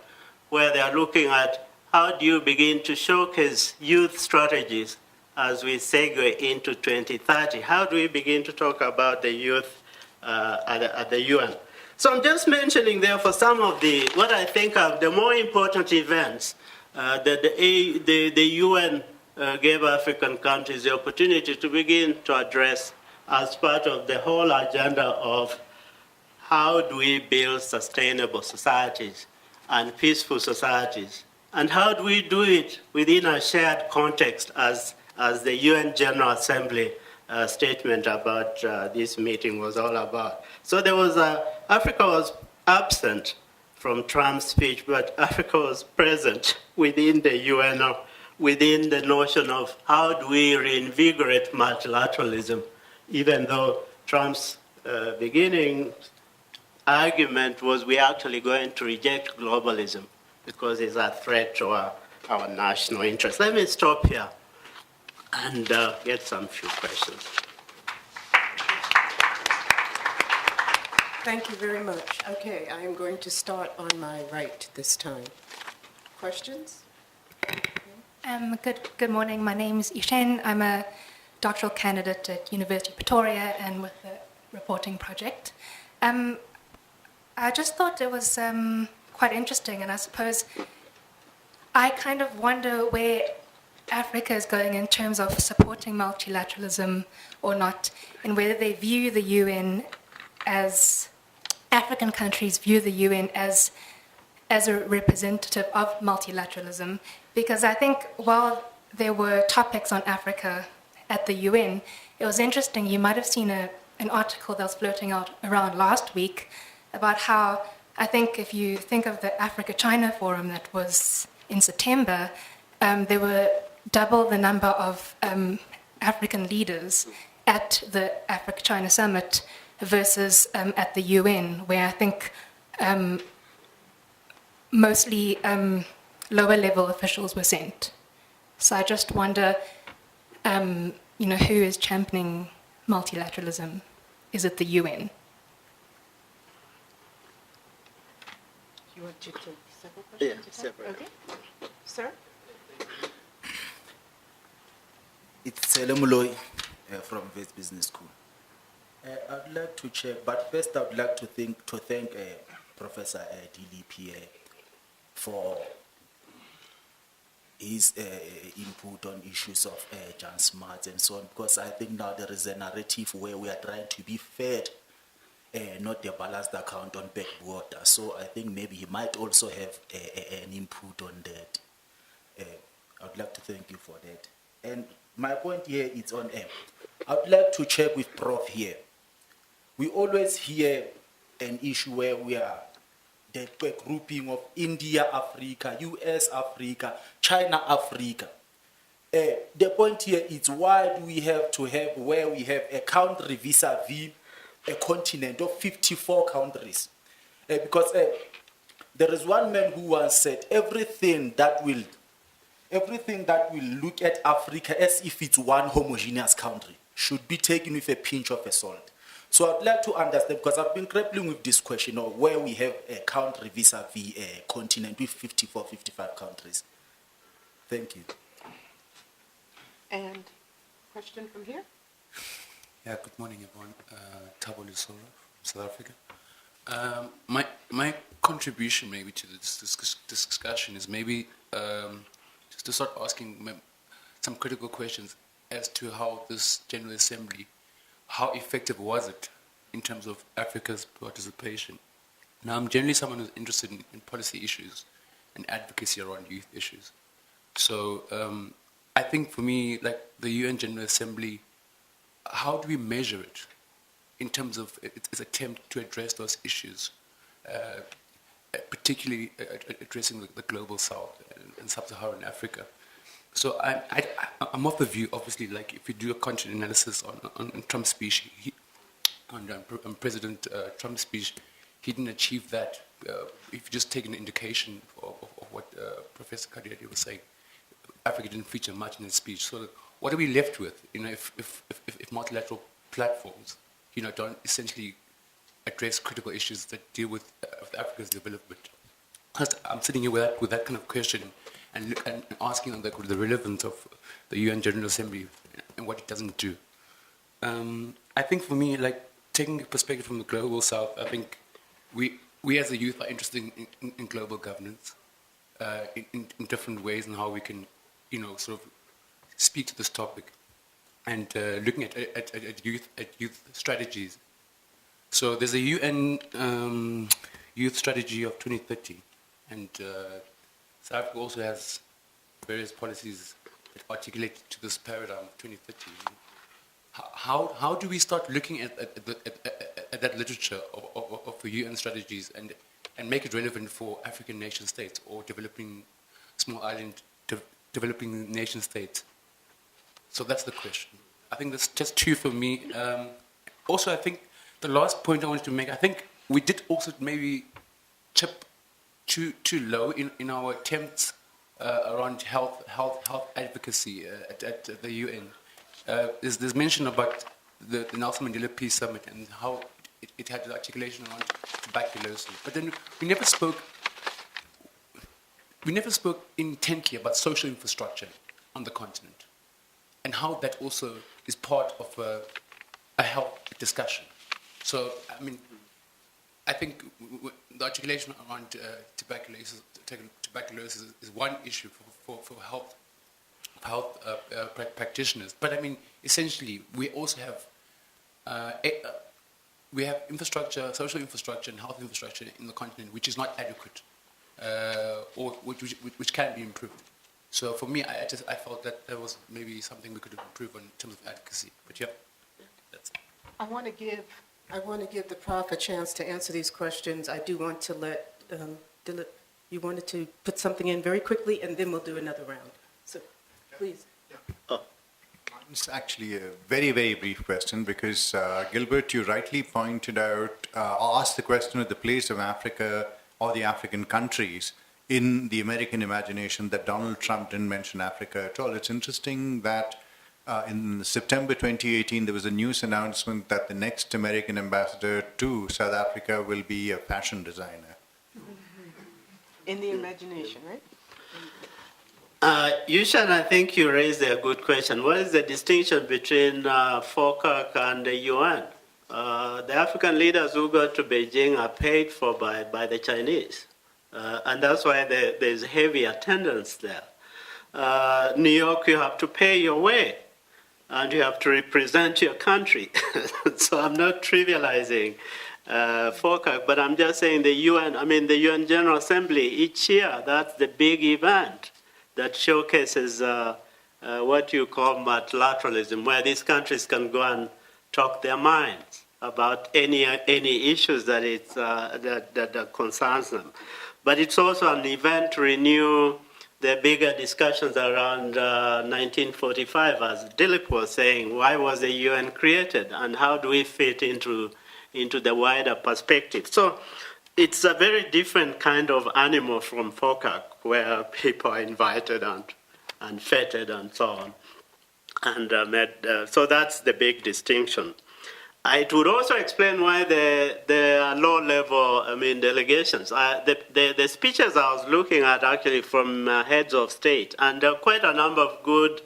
where they are looking at how do you begin to showcase youth strategies as we segue into 2030. How do we begin to talk about the youth at the UN? So I'm just mentioning there for some of what I think are the more important events that the UN gave African countries the opportunity to begin to address as part of the whole agenda of how do we build sustainable societies and peaceful societies, and how do we do it within a shared context as the UN General Assembly statement about this meeting was all about. So there was Africa was absent from Trump's speech, but Africa was present within the UN, within the notion of how do we reinvigorate multilateralism, even though Trump's beginning argument was we're actually going to reject globalism because it's a threat to our national interests. Let me stop here and get some few questions. Thank you very much. Okay, I am going to start on my right this time. Questions? Good morning. My name is Ishen. I'm a doctoral candidate at University of Pretoria and with the reporting project. I just thought it was quite interesting, and I suppose I kind of wonder where Africa is going in terms of supporting multilateralism or not, and whether they view the UN as, African countries view the UN as a representative of multilateralism. Because I think while there were topics on Africa at the UN, it was interesting, you might have seen an article that was floating around last week about how, I think if you think of the Africa-China Forum that was in September, there were double the number of African leaders at the Africa-China Summit versus at the UN, where I think mostly lower-level officials were sent. So I just wonder, who is championing multilateralism? Is it the UN? You want to take several questions? Yeah, several. Okay. Sir? It's Lemuloy from Wits Business School. I'd like to check, but first I'd like to thank Professor DLP for his input on issues of John Smart and so on, because I think now there is a narrative where we are trying to be fed not the balanced account on backwater. So I think maybe he might also have an input on that. I'd like to thank you for that. And my point here is on I'd like to check with Prof here. We always hear an issue where we are the grouping of India, Africa, US, Africa, China, Africa. The point here is why do we have to have where we have a country vis-a-vis a continent of 54 countries? Because there is one man who once said, everything that will look at Africa as if it's one homogeneous country should be taken with a pinch of salt. So I'd like to understand, because I've been grappling with this question of where we have a country vis-a-vis a continent with 54, 55 countries. Thank you. And question from here? Yeah, good morning, everyone. Thabo Lusolo from South Africa. My contribution maybe to this discussion is maybe just to start asking some critical questions as to how this General Assembly, how effective was it in terms of Africa's participation? Now, I'm generally someone who's interested in policy issues and advocacy around youth issues. So I think for me, like the UN General Assembly, how do we measure it in terms of its attempt to address those issues, particularly addressing the global south and sub-Saharan Africa? So I'm of the view, obviously, like if you do a content analysis on Trump's speech, on President Trump's speech, he didn't achieve that. If you just take an indication of what Professor Kadiati was saying, Africa didn't feature much in his speech. So what are we left with? You know, if multilateral platforms, you know, don't essentially address critical issues that deal with Africa's development. I'm sitting here with that kind of question and asking on the relevance of the UN General Assembly and what it doesn't do. I think for me, like taking a perspective from the global south, I think we as a youth are interested in global governance in different ways and how we can, you know, sort of speak to this topic and looking at youth strategies. So there's a UN youth strategy of 2030, and South Africa also has various policies that articulate to this paradigm of 2030. How do we start looking at that literature of the UN strategies and make it relevant for African nation states or developing small island developing nation states? So that's the question. I think that's just two for me. Also, I think the last point I wanted to make, I think we did also maybe chip too low in our attempts around health advocacy at the UN. There's mention about the Nelson Mandela Peace Summit and how it had the articulation around tuberculosis. But then we never spoke intently about social infrastructure on the continent and how that also is part of a health discussion. So, I mean, I think the articulation around tuberculosis is one issue for health practitioners. But I mean, essentially, we also have infrastructure, social infrastructure, and health infrastructure in the continent, which is not adequate, or which can be improved. So for me, I felt that there was maybe something we could improve on in terms of advocacy. But yeah, that's it. I want to give the Prof a chance to answer these questions. I do want to let you wanted to put something in very quickly, and then we'll do another round. So, please. It's actually a very, very brief question because, Gilbert, you rightly pointed out, asked the question of the place of Africa or the African countries in the American imagination that Donald Trump didn't mention Africa at all. It's interesting that in September 2018, there was a news announcement that the next American ambassador to South Africa will be a fashion designer. In the imagination, right? Yushan, I think you raised a good question. What is the distinction between FOCAC and the UN? The African leaders who go to Beijing are paid for by the Chinese. And that's why there's heavy attendance there. New York, you have to pay your way, and you have to represent your country. So I'm not trivializing FOCAC, but I'm just saying the UN General Assembly, each year, that's the big event that showcases what you call multilateralism, where these countries can go and talk their minds about any issues that concerns them. But it's also an event to renew the bigger discussions around 1945, as Dilip was saying, why was the UN created and how do we fit into the wider perspective? So it's a very different kind of animal from FOCAC, where people are invited and feted and so on. And so that's the big distinction. It would also explain why there are low-level, delegations. The speeches I was looking at actually from heads of state, and there are quite a number of good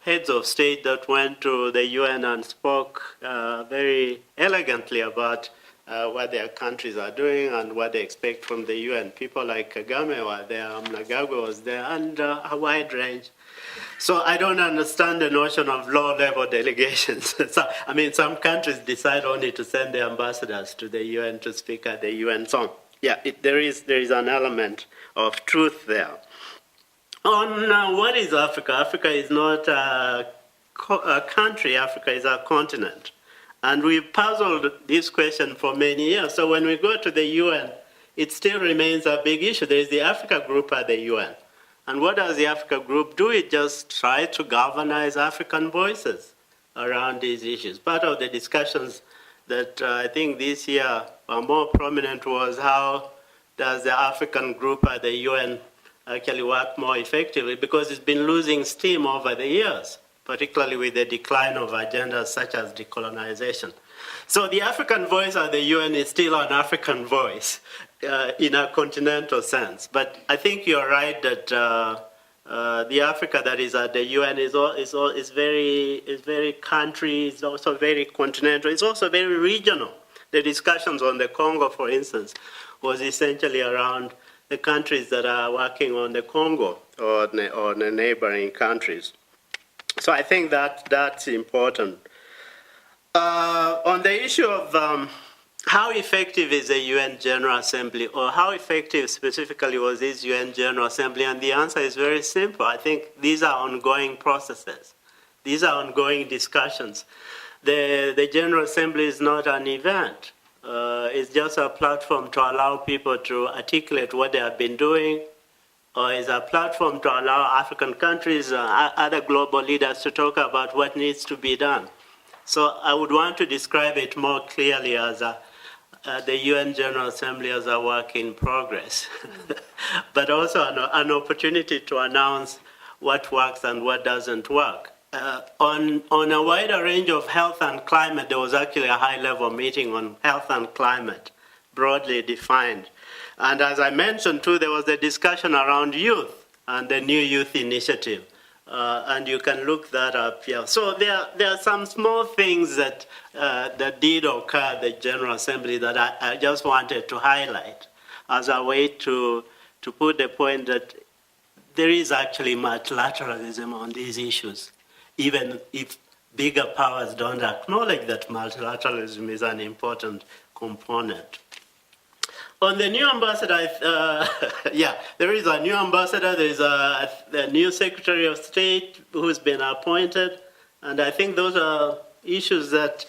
heads of state that went to the UN and spoke very elegantly about what their countries are doing and what they expect from the UN. People like Kagame were there, Mnangagwa was there, and a wide range. So I don't understand the notion of low-level delegations. Some countries decide only to send their ambassadors to the UN to speak at the UN. So, yeah, there is an element of truth there. On what is Africa? Africa is not a country. Africa is a continent. And we've puzzled this question for many years. So when we go to the UN, it still remains a big issue. There is the Africa group at the UN. And what does the Africa group do? It just try to galvanize African voices around these issues. Part of the discussions that I think this year are more prominent was how does the African group at the UN actually work more effectively, because it's been losing steam over the years, particularly with the decline of agendas such as decolonization. So the African voice at the UN is still an African voice in a continental sense. But I think you're right that the Africa that is at the UN is very country, it's also very continental, it's also very regional. The discussions on the Congo, for instance, was essentially around the countries that are working on the Congo or the neighboring countries. So I think that's important. On the issue of how effective is the UN General Assembly, or how effective specifically was this UN General Assembly, and the answer is very simple. I think these are ongoing processes. These are ongoing discussions. The General Assembly is not an event. It's just a platform to allow people to articulate what they have been doing, or is a platform to allow African countries, other global leaders to talk about what needs to be done. So I would want to describe it more clearly as the UN General Assembly as a work in progress, but also an opportunity to announce what works and what doesn't work. On a wider range of health and climate, there was actually a high-level meeting on health and climate, broadly defined. And as I mentioned too, there was a discussion around youth and the new youth initiative. And you can look that up here. So there are some small things that did occur at the General Assembly that I just wanted to highlight as a way to put the point that there is actually multilateralism on these issues, even if bigger powers don't acknowledge that multilateralism is an important component. On the new ambassador, there is a new ambassador, there is a new Secretary of State who's been appointed, and I think those are issues that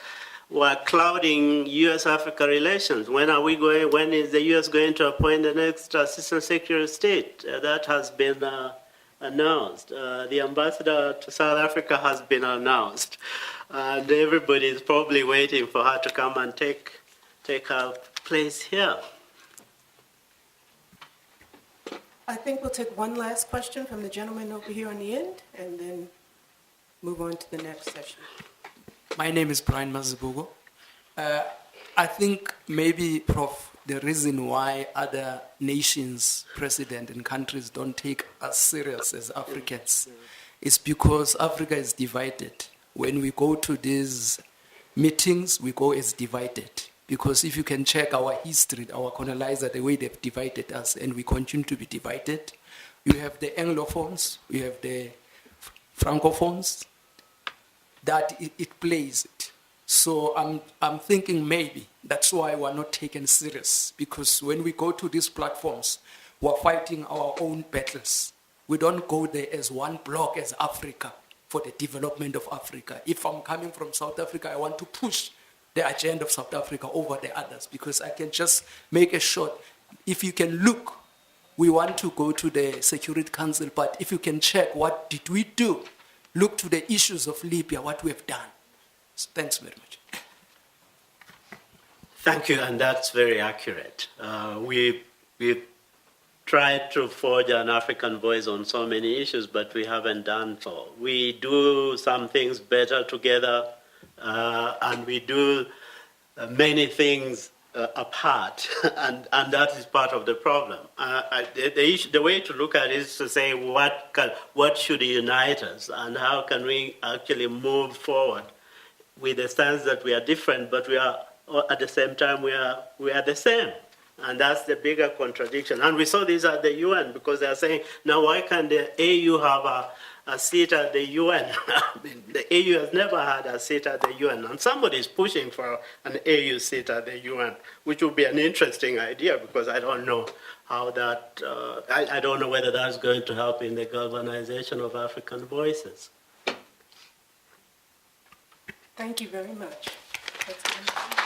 were clouding U.S.-Africa relations. When is the U.S. going to appoint the next Assistant Secretary of State? That has been announced. The ambassador to South Africa has been announced, and everybody is probably waiting for her to come and take her place here. I think we'll take one last question from the gentleman over here on the end, and then move on to the next session. My name is Brian Mazibugo. I think maybe, Prof, the reason why other nations, president and countries don't take us serious as Africans is because Africa is divided. When we go to these meetings, we go as divided. Because if you can check our history, our colonizer, the way they've divided us, and we continue to be divided, you have the Anglophones, you have the Francophones, that it plays it. So I'm thinking maybe that's why we're not taken serious, because when we go to these platforms, we're fighting our own battles. We don't go there as one bloc, as Africa, for the development of Africa. If I'm coming from South Africa, I want to push the agenda of South Africa over the others, because I can just make a shot. If you can look we want to go to the Security Council, but if you can check what did we do, look to the issues of Libya, what we have done. So thanks very much. Thank you, and that's very accurate. We tried to forge an African voice on so many issues, but we haven't done so. We do some things better together, and we do many things apart, and that is part of the problem. The way to look at it is to say what should unite us, and how can we actually move forward with the stance that we are different, but we are at the same time we are the same. And that's the bigger contradiction. And we saw this at the UN, because they are saying, now why can't the AU have a seat at the UN? I mean, the AU has never had a seat at the UN. And somebody is pushing for an AU seat at the UN, which would be an interesting idea, because I don't know how that, I don't know whether that's going to help in the galvanization of African voices. Thank you very much. That's